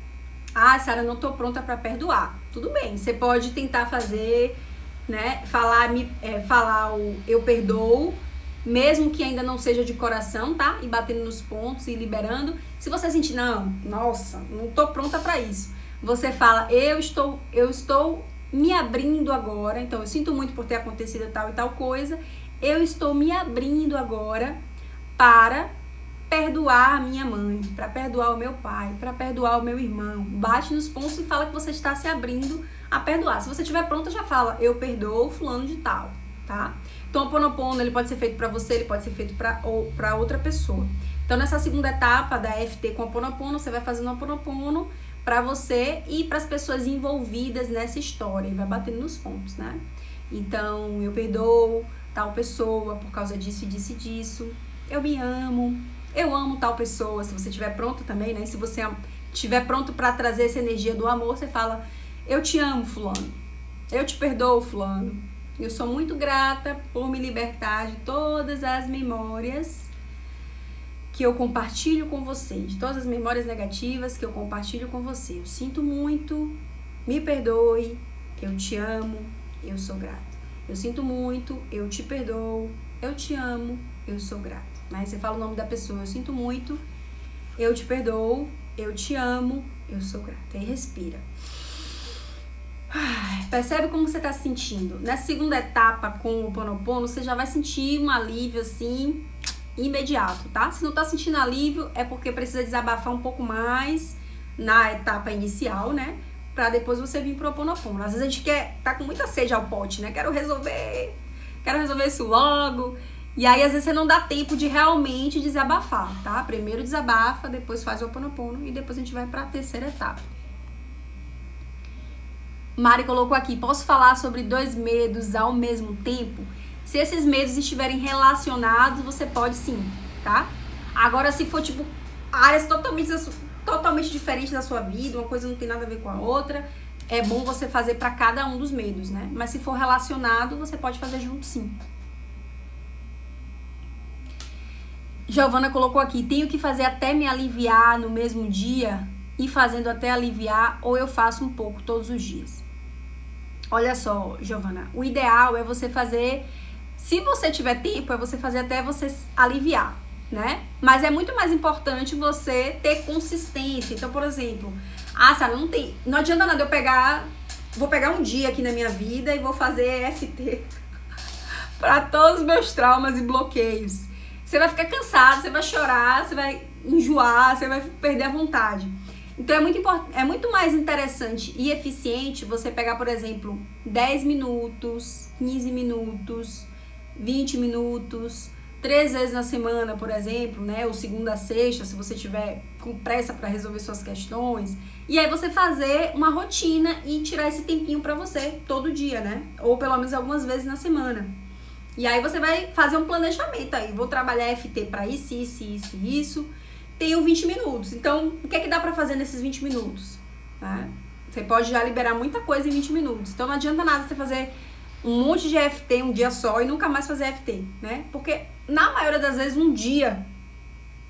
Ah, Sara, não tô pronta pra perdoar. Tudo bem, você pode tentar fazer, né? Falar o eu perdoo, mesmo que ainda não seja de coração, tá? E batendo nos pontos e liberando. Se você sentir, nossa, não tô pronta pra isso. Você fala, eu estou me abrindo agora. Então, eu sinto muito por ter acontecido tal e tal coisa. Eu estou me abrindo agora para perdoar a minha mãe, para perdoar o meu pai, para perdoar o meu irmão. Bate nos pontos e fala que você está se abrindo a perdoar. Se você estiver pronta, já fala, eu perdoo fulano de tal, tá? Então, o Ho'oponopono, ele pode ser feito para você, ele pode ser feito para outra pessoa. Então, nessa segunda etapa da EFT com o Ho'oponopono, você vai fazendo o Ho'oponopono para você e para as pessoas envolvidas nessa história. E vai batendo nos pontos, né? Então, eu perdoo tal pessoa por causa disso e disso e disso. Eu me amo. Eu amo tal pessoa. Se você estiver pronto também, né? Se você estiver pronto para trazer essa energia do amor, você fala, eu te amo, fulano. Eu te perdoo, fulano. Eu sou muito grata por me libertar de todas as memórias que eu compartilho com você, de todas as memórias negativas que eu compartilho com você. Eu sinto muito, me perdoe, eu te amo, eu sou grata. Eu sinto muito, eu te perdoo, eu te amo, eu sou grata. Aí você fala o nome da pessoa, eu sinto muito, eu te perdoo, eu te amo, eu sou grata. Aí respira. Percebe como você está se sentindo. Nessa segunda etapa com o Ho'oponopono, você já vai sentir um alívio assim, imediato, tá? Se não tá sentindo alívio, é porque precisa desabafar um pouco mais na etapa inicial, né? Pra depois você vir pro Ho'oponopono. Às vezes a gente tá com muita sede ao pote, né? Quero resolver isso logo. E aí, às vezes, você não dá tempo de realmente desabafar, tá? Primeiro desabafa, depois faz o Ho'oponopono e depois a gente vai pra terceira etapa. Mari colocou aqui, posso falar sobre 2 medos ao mesmo tempo? Se esses medos estiverem relacionados, você pode sim, tá? Agora, se for, tipo, áreas totalmente diferentes da sua vida, uma coisa não tem nada a ver com a outra, é bom você fazer para cada um dos medos, né? Mas se for relacionado, você pode fazer junto sim. Giovana colocou aqui, tenho que fazer até me aliviar no mesmo dia e fazendo até aliviar, ou eu faço um pouco todos os dias? Olha só, Giovana, o ideal é você fazer, se você tiver tempo, é você fazer até você aliviar, né? Mas é muito mais importante você ter consistência. Então, por exemplo, Sara, não adianta nada vou pegar um dia aqui na minha vida e vou fazer EFT para todos os meus traumas e bloqueios. Você vai ficar cansado, você vai chorar, você vai enjoar, você vai perder a vontade. Então é muito mais interessante e eficiente você pegar, por exemplo, 10 minutos, 15 minutos, 20 minutos, 3 vezes na semana, por exemplo, né? Ou segunda a sexta, se você tiver com pressa para resolver suas questões. E aí você fazer uma rotina e tirar esse tempinho para você todo dia, né? Ou pelo menos algumas vezes na semana. E aí você vai fazer um planejamento aí. Vou trabalhar FT para isso. Tenho 20 minutos. Então, o que é que dá pra fazer nesses 20 minutos? Né? Você pode já liberar muita coisa em 20 minutos. Então, não adianta nada você fazer um monte de EFT um dia só e nunca mais fazer EFT, né? Porque, na maioria das vezes, um dia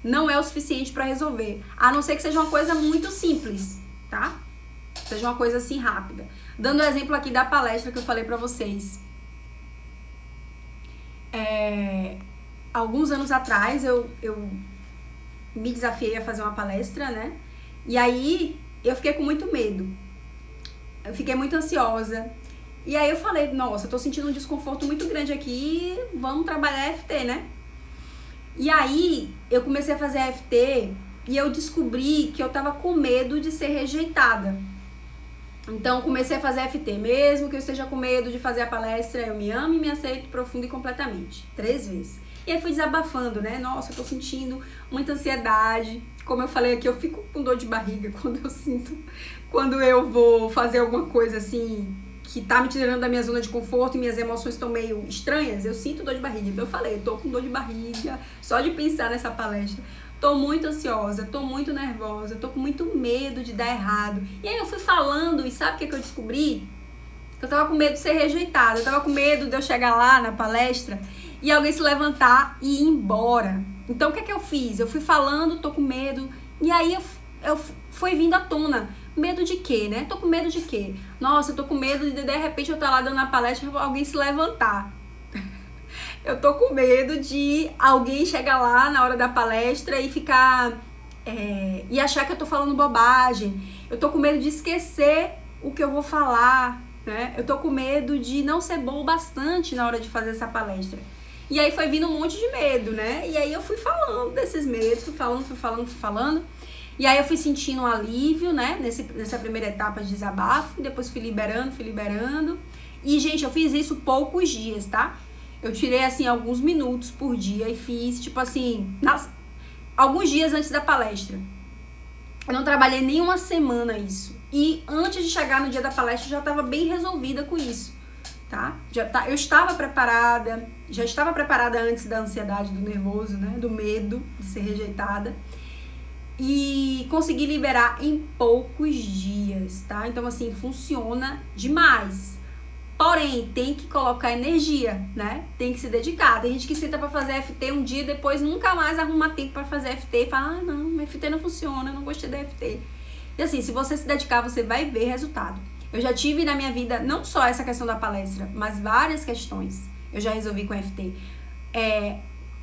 não é o suficiente pra resolver. A não ser que seja uma coisa muito simples, tá? Seja uma coisa assim rápida. Dando o exemplo aqui da palestra que eu falei pra vocês. Alguns anos atrás, eu me desafiei a fazer uma palestra, né? E aí, eu fiquei com muito medo. Eu fiquei muito ansiosa. E aí eu falei, nossa, eu tô sentindo um desconforto muito grande aqui, vamos trabalhar EFT, né? E aí, eu comecei a fazer EFT e eu descobri que eu tava com medo de ser rejeitada. Então, comecei a fazer EFT. Mesmo que eu esteja com medo de fazer a palestra, eu me amo e me aceito profundo e completamente. 3 vezes. E aí fui desabafando, né? Nossa, eu tô sentindo muita ansiedade. Como eu falei aqui, eu fico com dor de barriga quando eu vou fazer alguma coisa assim, que tá me tirando da minha zona de conforto e minhas emoções estão meio estranhas, eu sinto dor de barriga. Então eu falei, eu tô com dor de barriga, só de pensar nessa palestra. Tô muito ansiosa, tô muito nervosa, tô com muito medo de dar errado. E aí eu fui falando, e sabe o que eu descobri? Eu tava com medo de ser rejeitada, eu tava com medo de eu chegar lá na palestra e alguém se levantar e ir embora. Então o que eu fiz? Eu fui falando, tô com medo, e aí eu fui vindo à tona. Medo de quê, né? Tô com medo de quê? Nossa, eu tô com medo de repente eu estar lá dando a palestra e alguém se levantar. Eu tô com medo de alguém chegar lá na hora da palestra e ficar... e achar que eu tô falando bobagem. Eu tô com medo de esquecer o que eu vou falar, né? Eu tô com medo de não ser bom o bastante na hora de fazer essa palestra. E aí foi vindo um monte de medo, né? E aí eu fui falando desses medos, fui falando. E aí eu fui sentindo um alívio, né? Nessa primeira etapa de desabafo. E depois fui liberando. E, gente, eu fiz isso poucos dias, tá? Eu tirei, assim, alguns minutos por dia e fiz, tipo assim, alguns dias antes da palestra. Eu não trabalhei nem uma semana isso. E antes de chegar no dia da palestra, eu já estava bem resolvida com isso, tá? Eu estava preparada, já estava preparada antes da ansiedade, do nervoso, né? Do medo de ser rejeitada. E consegui liberar em poucos dias, tá? Então, assim, funciona demais. Porém, tem que colocar energia, né? Tem que se dedicar. Tem gente que senta pra fazer FT um dia e depois nunca mais arruma tempo pra fazer FT e fala, ah, não, FT não funciona, eu não gostei da FT. E assim, se você se dedicar, você vai ver resultado. Eu já tive na minha vida, não só essa questão da palestra, mas várias questões eu já resolvi com FT.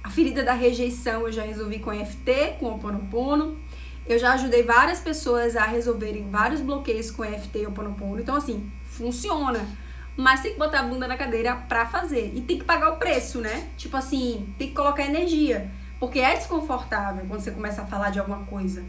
A ferida da rejeição eu já resolvi com FT, com Ho'oponopono. Eu já ajudei várias pessoas a resolverem vários bloqueios com FT e Ho'oponopono. Então, assim, funciona. Mas tem que botar a bunda na cadeira pra fazer. E tem que pagar o preço, né? Tipo assim, tem que colocar energia. Porque é desconfortável quando você começa a falar de alguma coisa.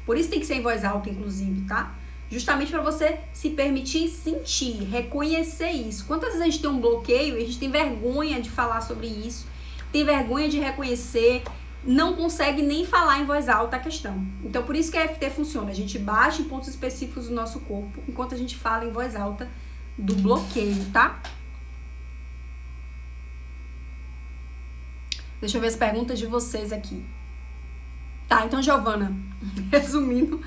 Por isso tem que ser em voz alta, inclusive, tá? Justamente pra você se permitir sentir, reconhecer isso. Quantas vezes a gente tem um bloqueio e a gente tem vergonha de falar sobre isso, tem vergonha de reconhecer, não consegue nem falar em voz alta a questão. Então, por isso que a EFT funciona. A gente baixa em pontos específicos do nosso corpo, enquanto a gente fala em voz alta do bloqueio, tá? Deixa eu ver as perguntas de vocês aqui. Tá, então, Giovana, resumindo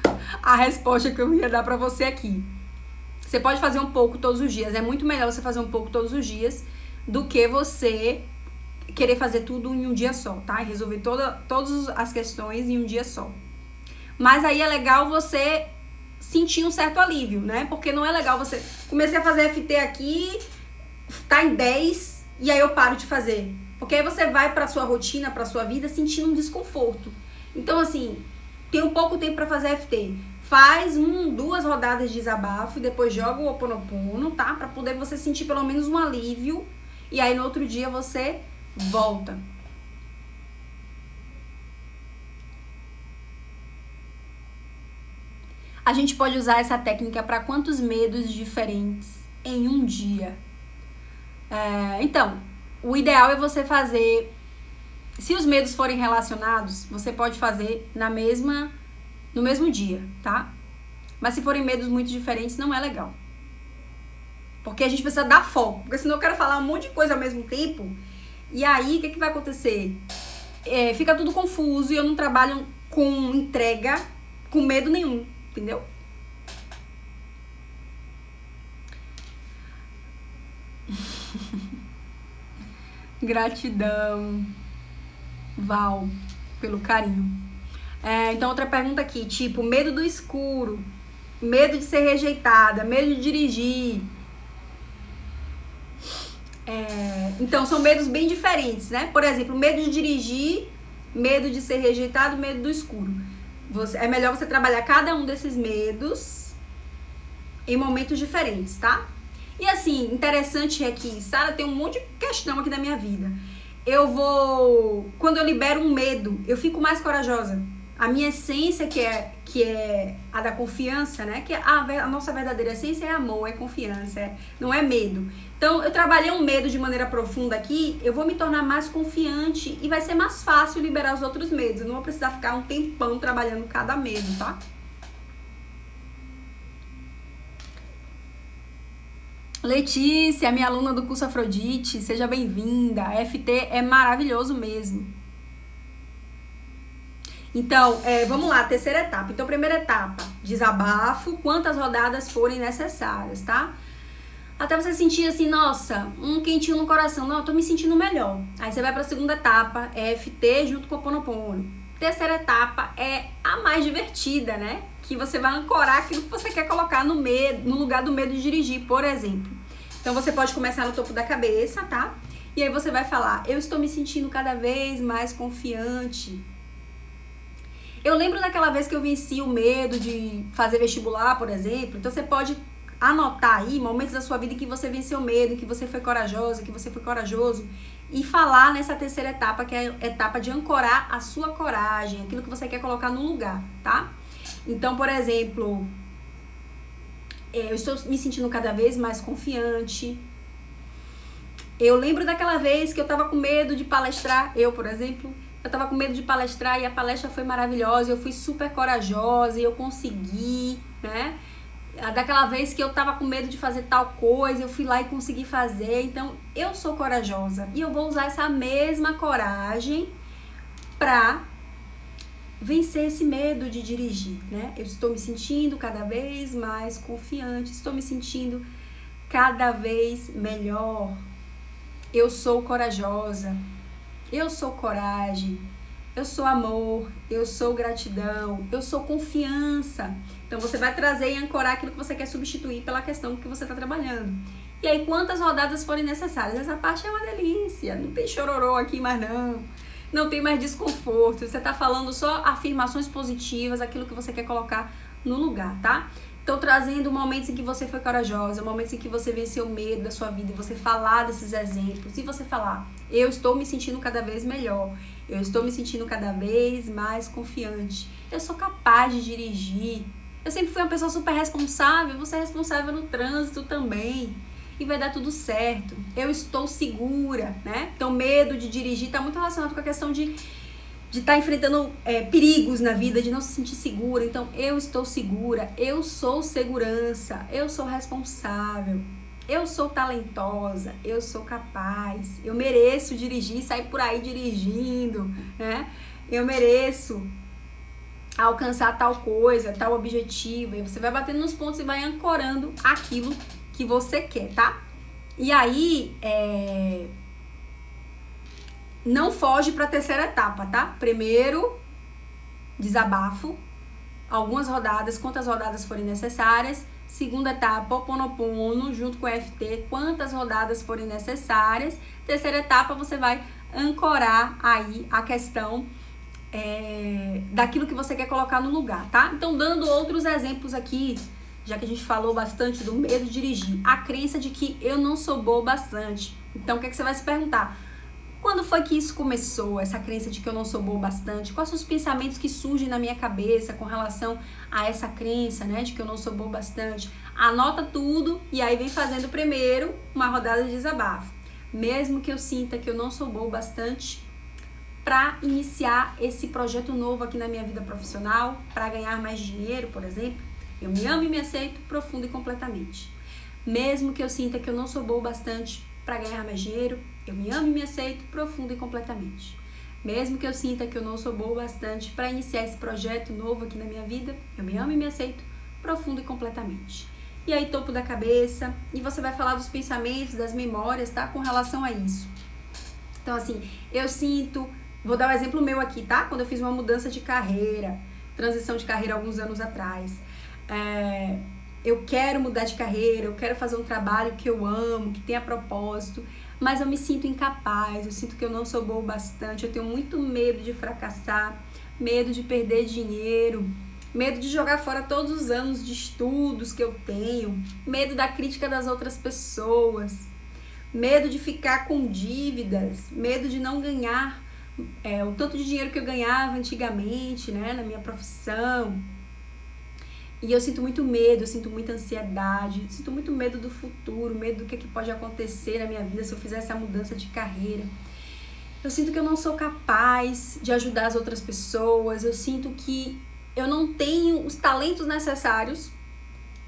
a resposta que eu ia dar pra você aqui. Você pode fazer um pouco todos os dias. É muito melhor você fazer um pouco todos os dias do que você querer fazer tudo em um dia só, tá? E resolver todas as questões em um dia só. Mas aí é legal você sentir um certo alívio, né? Porque não é legal você... Comecei a fazer FT aqui, tá em 10, e aí eu paro de fazer. Porque aí você vai pra sua rotina, pra sua vida, sentindo um desconforto. Então, assim, tem um pouco tempo pra fazer FT. Faz 2 rodadas de desabafo e depois joga o Ho'oponopono, tá? Pra poder você sentir pelo menos um alívio. E aí no outro dia você volta. A gente pode usar essa técnica para quantos medos diferentes em um dia? Então, o ideal é você fazer... Se os medos forem relacionados, você pode fazer no mesmo dia, tá? Mas se forem medos muito diferentes, não é legal. Porque a gente precisa dar foco. Porque senão eu quero falar um monte de coisa ao mesmo tempo. E aí, o que vai acontecer? Fica tudo confuso e eu não trabalho com entrega, com medo nenhum. Entendeu? Gratidão, Val, pelo carinho. Então, outra pergunta aqui, tipo, medo do escuro, medo de ser rejeitada, medo de dirigir. Então, são medos bem diferentes, né? Por exemplo, medo de dirigir, medo de ser rejeitado, medo do escuro. É melhor você trabalhar cada um desses medos em momentos diferentes, tá? E assim, interessante é que, Sara, tem um monte de questão aqui na minha vida. Quando eu libero um medo, eu fico mais corajosa. A minha essência, que é a da confiança, né? Que a nossa verdadeira essência é amor, é confiança, não é medo. Então, eu trabalhei um medo de maneira profunda aqui, eu vou me tornar mais confiante e vai ser mais fácil liberar os outros medos. Eu não vou precisar ficar um tempão trabalhando cada medo, tá? Letícia, minha aluna do curso Afrodite, seja bem-vinda. A FT é maravilhoso mesmo. Então, vamos lá, terceira etapa. Então, primeira etapa, desabafo, quantas rodadas forem necessárias, tá? Até você sentir assim, nossa, um quentinho no coração. Não, eu tô me sentindo melhor. Aí você vai pra segunda etapa, FT junto com o Ho'oponopono. Terceira etapa é a mais divertida, né? Que você vai ancorar aquilo que você quer colocar no lugar do medo de dirigir, por exemplo. Então, você pode começar no topo da cabeça, tá? E aí você vai falar, eu estou me sentindo cada vez mais confiante. Eu lembro daquela vez que eu venci o medo de fazer vestibular, por exemplo. Então, você pode anotar aí momentos da sua vida em que você venceu o medo, em que você foi corajosa, que você foi corajoso. e falar nessa terceira etapa, que é a etapa de ancorar a sua coragem, aquilo que você quer colocar no lugar, tá? Então, por exemplo, eu estou me sentindo cada vez mais confiante. Eu lembro daquela vez que eu tava com medo de palestrar, por exemplo, eu tava com medo de palestrar e a palestra foi maravilhosa, eu fui super corajosa e eu consegui, né? Daquela vez que eu tava com medo de fazer tal coisa, eu fui lá e consegui fazer. Então, eu sou corajosa e eu vou usar essa mesma coragem pra vencer esse medo de dirigir, né? Eu estou me sentindo cada vez mais confiante, estou me sentindo cada vez melhor. Eu sou corajosa, eu sou coragem, eu sou amor, eu sou gratidão, eu sou confiança. Então você vai trazer e ancorar aquilo que você quer substituir pela questão que você está trabalhando. E aí quantas rodadas forem necessárias. Essa parte é uma delícia, não tem chororô aqui mais não tem mais desconforto. Você está falando só afirmações positivas, aquilo que você quer colocar no lugar, tá? Então, trazendo momentos em que você foi corajosa, momentos em que você venceu o medo da sua vida, e você falar desses exemplos, e você falar, eu estou me sentindo cada vez melhor, eu estou me sentindo cada vez mais confiante, eu sou capaz de dirigir, eu sempre fui uma pessoa super responsável, você é responsável no trânsito também, e vai dar tudo certo, eu estou segura, né? Então, medo de dirigir está muito relacionado com a questão de estar enfrentando perigos na vida, de não se sentir segura. Então, eu estou segura, eu sou segurança, eu sou responsável, eu sou talentosa, eu sou capaz, eu mereço dirigir, sair por aí dirigindo, né? Eu mereço alcançar tal coisa, tal objetivo. E você vai batendo nos pontos e vai ancorando aquilo que você quer, tá? E aí, não foge para a terceira etapa, tá? Primeiro, desabafo, algumas rodadas, quantas rodadas forem necessárias. Segunda etapa, Ho'oponopono, junto com o EFT, quantas rodadas forem necessárias. Terceira etapa, você vai ancorar aí a questão daquilo que você quer colocar no lugar, tá? Então, dando outros exemplos aqui, já que a gente falou bastante do medo de dirigir, a crença de que eu não sou boa o bastante. Então, o que é que você vai se perguntar? Quando foi que isso começou, essa crença de que eu não sou boa o bastante? Quais são os pensamentos que surgem na minha cabeça com relação a essa crença, né, de que eu não sou boa o bastante? Anota tudo e aí vem fazendo primeiro uma rodada de desabafo. Mesmo que eu sinta que eu não sou boa o bastante para iniciar esse projeto novo aqui na minha vida profissional, para ganhar mais dinheiro, por exemplo, eu me amo e me aceito profundo e completamente. Mesmo que eu sinta que eu não sou boa o bastante para ganhar mais dinheiro, eu me amo e me aceito profundo e completamente. Mesmo que eu sinta que eu não sou boa o bastante para iniciar esse projeto novo aqui na minha vida, eu me amo e me aceito profundo e completamente. E aí, topo da cabeça, e você vai falar dos pensamentos, das memórias, tá? Com relação a isso. Então, assim, eu sinto, vou dar um exemplo meu aqui, tá? Quando eu fiz uma mudança de carreira, transição de carreira alguns anos atrás. Eu quero mudar de carreira, eu quero fazer um trabalho que eu amo, que tenha propósito, mas eu me sinto incapaz, eu sinto que eu não sou boa o bastante, eu tenho muito medo de fracassar, medo de perder dinheiro, medo de jogar fora todos os anos de estudos que eu tenho, medo da crítica das outras pessoas, medo de ficar com dívidas, medo de não ganhar o tanto de dinheiro que eu ganhava antigamente, né, na minha profissão. E eu sinto muito medo, eu sinto muita ansiedade, sinto muito medo do futuro, medo do que pode acontecer na minha vida se eu fizer essa mudança de carreira. Eu sinto que eu não sou capaz de ajudar as outras pessoas, eu sinto que eu não tenho os talentos necessários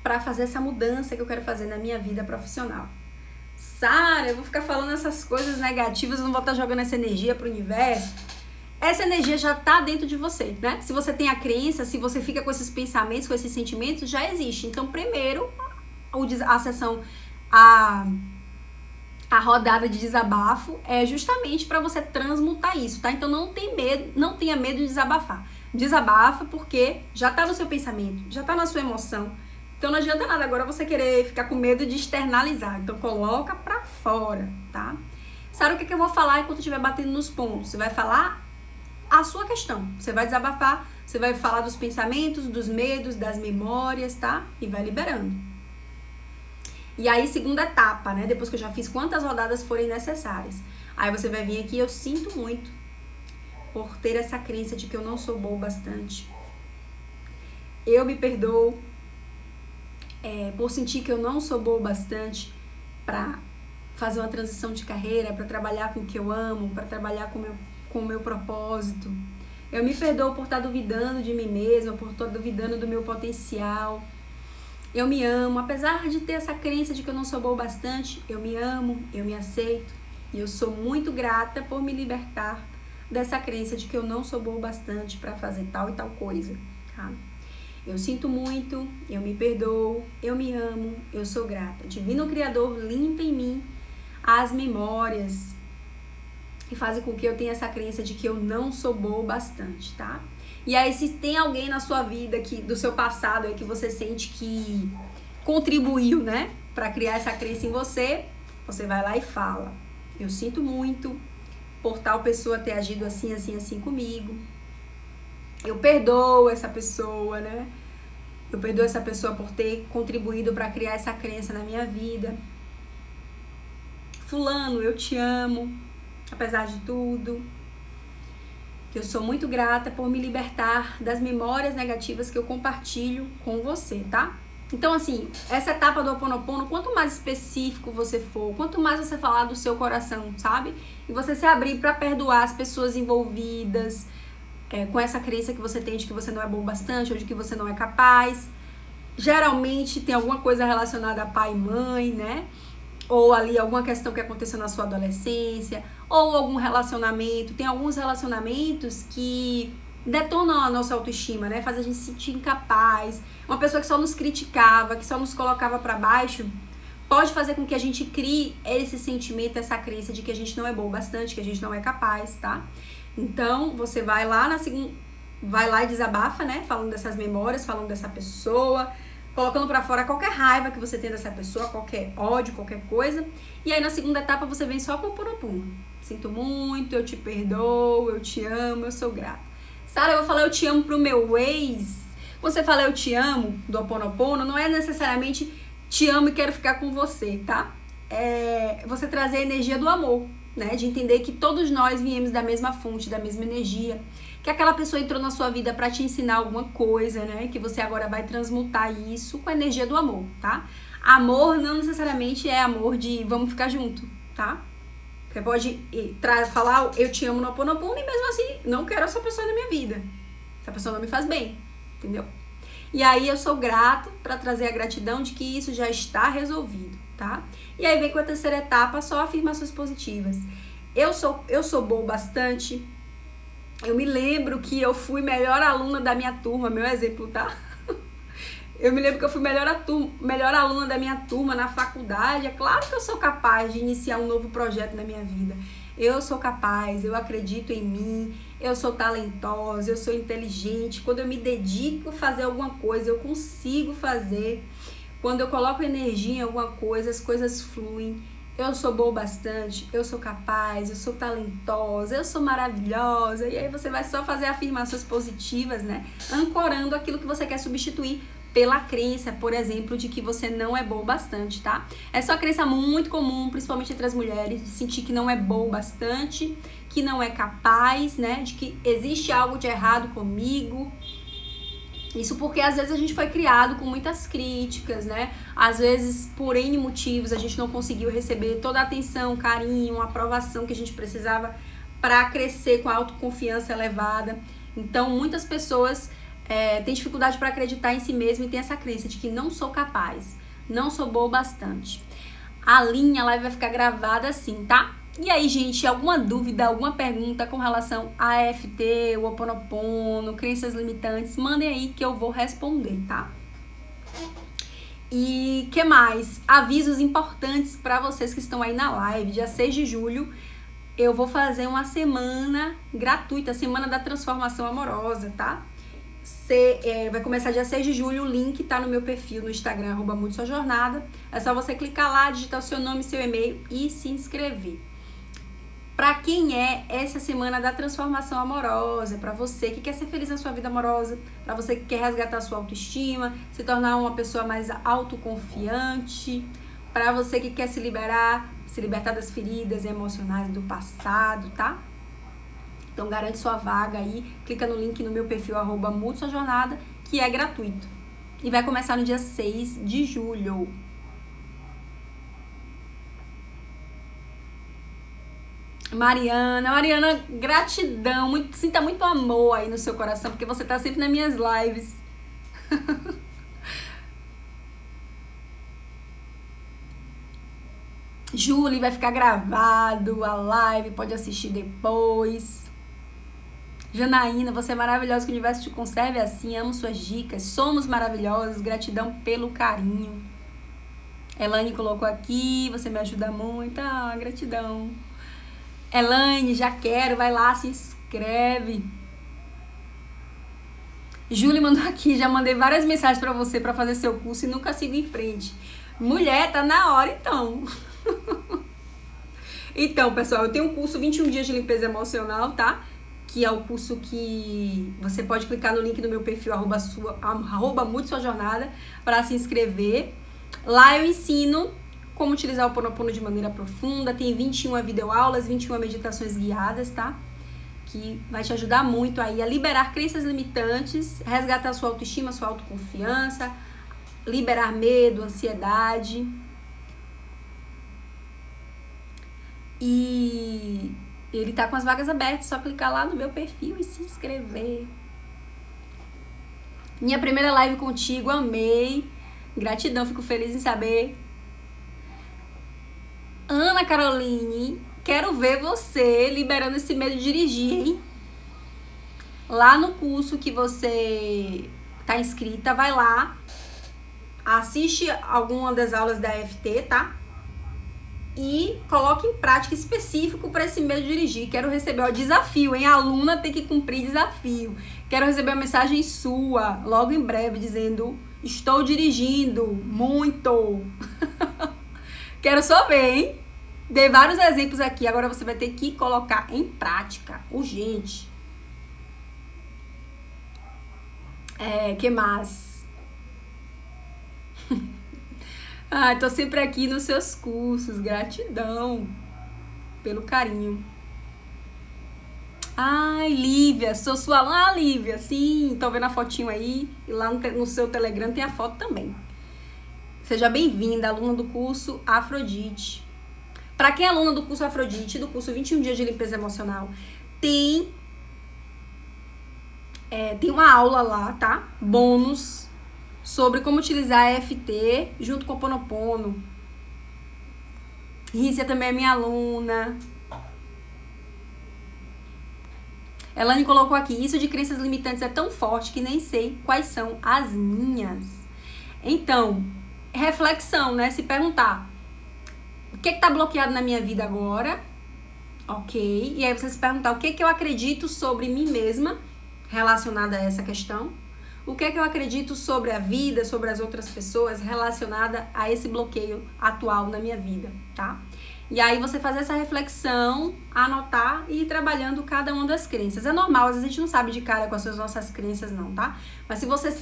para fazer essa mudança que eu quero fazer na minha vida profissional. Sara, eu vou ficar falando essas coisas negativas, eu não vou estar jogando essa energia pro universo. Essa energia já tá dentro de você, né? Se você tem a crença, se você fica com esses pensamentos, com esses sentimentos, já existe. Então, primeiro, a sessão, a rodada de desabafo é justamente para você transmutar isso, tá? Então, não tenha medo de desabafar. Desabafa porque já tá no seu pensamento, já tá na sua emoção. Então, não adianta nada agora você querer ficar com medo de externalizar. Então, coloca pra fora, tá? Sabe o que eu vou falar enquanto eu estiver batendo nos pontos? Você vai falar a sua questão. Você vai desabafar, você vai falar dos pensamentos, dos medos, das memórias, tá? E vai liberando. E aí, segunda etapa, né? Depois que eu já fiz quantas rodadas forem necessárias. Aí você vai vir aqui, eu sinto muito por ter essa crença de que eu não sou boa o bastante. Eu me perdoo por sentir que eu não sou boa o bastante para fazer uma transição de carreira, para trabalhar com o que eu amo, para trabalhar com o meu propósito. Eu me perdoo por estar duvidando de mim mesma, por estar duvidando do meu potencial. Eu me amo, apesar de ter essa crença de que eu não sou boa o bastante, eu me amo, eu me aceito. E eu sou muito grata por me libertar dessa crença de que eu não sou boa o bastante para fazer tal e tal coisa, tá? Eu sinto muito, eu me perdoo, eu me amo, eu sou grata. Divino Criador, limpa em mim as memórias que fazem com que eu tenha essa crença de que eu não sou boa o bastante, tá? E aí, se tem alguém na sua vida, do seu passado, aí, que você sente que contribuiu, né, pra criar essa crença em você, você vai lá e fala: eu sinto muito por tal pessoa ter agido assim, assim, assim comigo. Eu perdoo essa pessoa, né? Eu perdoo essa pessoa por ter contribuído pra criar essa crença na minha vida. Fulano, eu te amo, apesar de tudo. Eu sou muito grata por me libertar das memórias negativas que eu compartilho com você, tá? Então, assim, essa etapa do Ho Oponopono, quanto mais específico você for, quanto mais você falar do seu coração, sabe? E você se abrir pra perdoar as pessoas envolvidas com essa crença que você tem de que você não é bom bastante ou de que você não é capaz. Geralmente tem alguma coisa relacionada a pai e mãe, né? Ou ali alguma questão que aconteceu na sua adolescência, ou algum relacionamento. Tem alguns relacionamentos que detonam a nossa autoestima, né? Faz a gente se sentir incapaz. Uma pessoa que só nos criticava, que só nos colocava pra baixo, pode fazer com que a gente crie esse sentimento, essa crença de que a gente não é bom bastante, que a gente não é capaz, tá? Então, você vai lá e desabafa, né? Falando dessas memórias, falando dessa pessoa, colocando pra fora qualquer raiva que você tem dessa pessoa, qualquer ódio, qualquer coisa. E aí, na segunda etapa, você vem só com o Ho Oponopono. Sinto muito, eu te perdoo, eu te amo, eu sou grata. Sara, eu vou falar eu te amo pro meu ex. Você fala eu te amo do Ho Oponopono, não é necessariamente te amo e quero ficar com você, tá? É você trazer a energia do amor, né? De entender que todos nós viemos da mesma fonte, da mesma energia. Que aquela pessoa entrou na sua vida para te ensinar alguma coisa, né? Que você agora vai transmutar isso com a energia do amor, tá? Amor não necessariamente é amor de vamos ficar junto, tá? Você pode falar eu te amo no Ho Oponopono e mesmo assim não quero essa pessoa na minha vida. Essa pessoa não me faz bem, entendeu? E aí eu sou grata para trazer a gratidão de que isso já está resolvido, tá? E aí vem com a terceira etapa, só afirmações positivas. Eu sou boa bastante. Eu me lembro que eu fui melhor aluna da minha turma, meu exemplo, tá? Eu me lembro que eu fui melhor aluna da minha turma na faculdade. É claro que eu sou capaz de iniciar um novo projeto na minha vida. Eu sou capaz, eu acredito em mim, eu sou talentosa, eu sou inteligente. Quando eu me dedico a fazer alguma coisa, eu consigo fazer. Quando eu coloco energia em alguma coisa, as coisas fluem. Eu sou boa bastante, eu sou capaz, eu sou talentosa, eu sou maravilhosa. E aí você vai só fazer afirmações positivas, né? Ancorando aquilo que você quer substituir pela crença, por exemplo, de que você não é boa o bastante, tá? Essa é uma crença muito comum, principalmente entre as mulheres, de sentir que não é boa o bastante, que não é capaz, né? De que existe algo de errado comigo. Isso porque às vezes a gente foi criado com muitas críticas, né? Às vezes, por N motivos, a gente não conseguiu receber toda a atenção, carinho, aprovação que a gente precisava para crescer com a autoconfiança elevada. Então, muitas pessoas têm dificuldade para acreditar em si mesmo e tem essa crença de que não sou capaz, não sou boa o bastante. A linha lá vai ficar gravada assim, tá? E aí, gente, alguma dúvida, alguma pergunta com relação a EFT, o Ho Oponopono, crenças limitantes, mandem aí que eu vou responder, tá? E que mais? Avisos importantes para vocês que estão aí na live. Dia 6 de julho, eu vou fazer uma semana gratuita, Semana da Transformação Amorosa, tá? Vai começar dia 6 de julho, o link tá no meu perfil no Instagram, @mudesujornada. É só você clicar lá, digitar o seu nome, seu e-mail e se inscrever. Para quem é essa semana da transformação amorosa, para você que quer ser feliz na sua vida amorosa, para você que quer resgatar sua autoestima, se tornar uma pessoa mais autoconfiante, para você que quer se libertar das feridas emocionais do passado, tá? Então garante sua vaga aí, clica no link no meu perfil @mude-sua-jornada, que é gratuito. E vai começar no dia 6 de julho. Mariana, gratidão, sinta muito amor aí no seu coração, porque você tá sempre nas minhas lives. Julie, vai ficar gravado a live, pode assistir depois. Janaína, você é maravilhosa, que o universo te conserve assim, amo suas dicas, somos maravilhosos, gratidão pelo carinho. Elaine colocou aqui, você me ajuda muito, gratidão. Elaine, já quero, vai lá, se inscreve. Julie mandou aqui, já mandei várias mensagens pra você pra fazer seu curso e nunca sigo em frente. Mulher, tá na hora então. Então, pessoal, eu tenho um curso 21 dias de limpeza emocional, tá? Que é o curso que você pode clicar no link do meu perfil @mude-sua-jornada para se inscrever. Lá eu ensino como utilizar o Ho'oponopono de maneira profunda. Tem 21 videoaulas, 21 meditações guiadas, tá? Que vai te ajudar muito aí a liberar crenças limitantes, resgatar sua autoestima, sua autoconfiança, liberar medo, ansiedade. E ele tá com as vagas abertas, só clicar lá no meu perfil e se inscrever. Minha primeira live contigo, amei. Gratidão, fico feliz em saber. Ana Caroline, quero ver você liberando esse medo de dirigir, hein? Lá no curso que você tá inscrita, vai lá, assiste alguma das aulas da EFT, tá? E coloque em prática específico para esse medo de dirigir. Quero receber o desafio, hein? A aluna tem que cumprir desafio. Quero receber uma mensagem sua logo em breve dizendo: estou dirigindo muito. Quero só ver, hein? Dei vários exemplos aqui. Agora você vai ter que colocar em prática. Urgente. Que mais? Tô sempre aqui nos seus cursos. Gratidão pelo carinho. Lívia, sou sua aluna. Lívia, sim, tô vendo a fotinho aí. E lá no seu Telegram tem a foto também. Seja bem-vinda, aluna do curso Afrodite. Para quem é aluna do curso Afrodite, do curso 21 dias de limpeza emocional, tem uma aula lá, tá? Bônus sobre como utilizar a EFT junto com o Ho'oponopono. Rícia também é minha aluna. Elaine colocou aqui: isso de crenças limitantes é tão forte que nem sei quais são as minhas. Então, reflexão, né? Se perguntar: o que tá bloqueado na minha vida agora? Ok. E aí você se perguntar: o que eu acredito sobre mim mesma relacionada a essa questão? O que eu acredito sobre a vida, sobre as outras pessoas relacionada a esse bloqueio atual na minha vida, tá? E aí você fazer essa reflexão, anotar e ir trabalhando cada uma das crenças. É normal, às vezes a gente não sabe de cara com as nossas crenças não, tá? Mas se você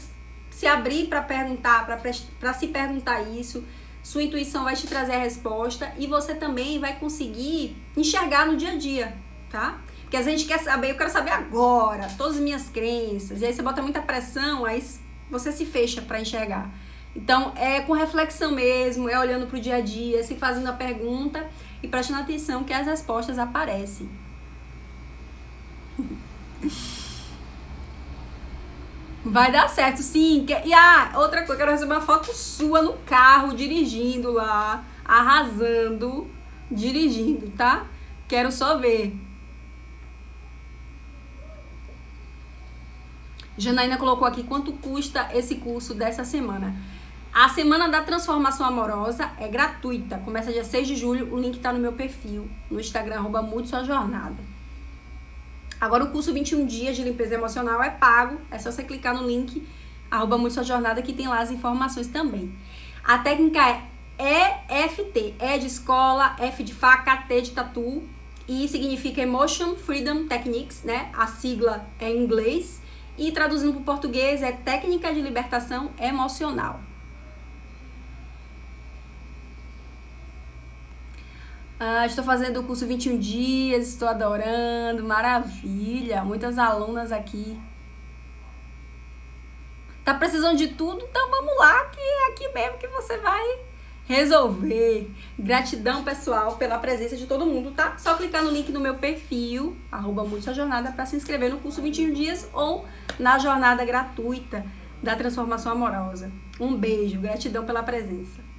se abrir para perguntar, para se perguntar isso, sua intuição vai te trazer a resposta e você também vai conseguir enxergar no dia a dia, tá? Porque às vezes a gente quer saber, eu quero saber agora, todas as minhas crenças, e aí você bota muita pressão, aí você se fecha para enxergar. Então, é com reflexão mesmo, é olhando pro dia a dia, se fazendo a pergunta e prestando atenção que as respostas aparecem. Vai dar certo, sim. E outra coisa, eu quero receber uma foto sua no carro, dirigindo lá, arrasando, dirigindo, tá? Quero só ver. Janaína colocou aqui: quanto custa esse curso dessa semana? A Semana da Transformação Amorosa é gratuita, começa dia 6 de julho, o link tá no meu perfil, no Instagram, @mude-sua-jornada. Agora o curso 21 dias de limpeza emocional é pago, é só você clicar no link, @mude-sua-jornada, que tem lá as informações também. A técnica é EFT, E de escola, F de faca, T de tatu, e significa Emotion Freedom Techniques, né? A sigla é em inglês. E traduzindo para o português é técnica de libertação emocional. Estou fazendo o curso 21 dias, estou adorando, maravilha. Muitas alunas aqui. Tá precisando de tudo? Então vamos lá, que é aqui mesmo que você vai resolver. Gratidão, pessoal, pela presença de todo mundo, tá? Só clicar no link do meu perfil, @mude-sua-jornada, para se inscrever no curso 21 dias ou na jornada gratuita da transformação amorosa. Um beijo, gratidão pela presença.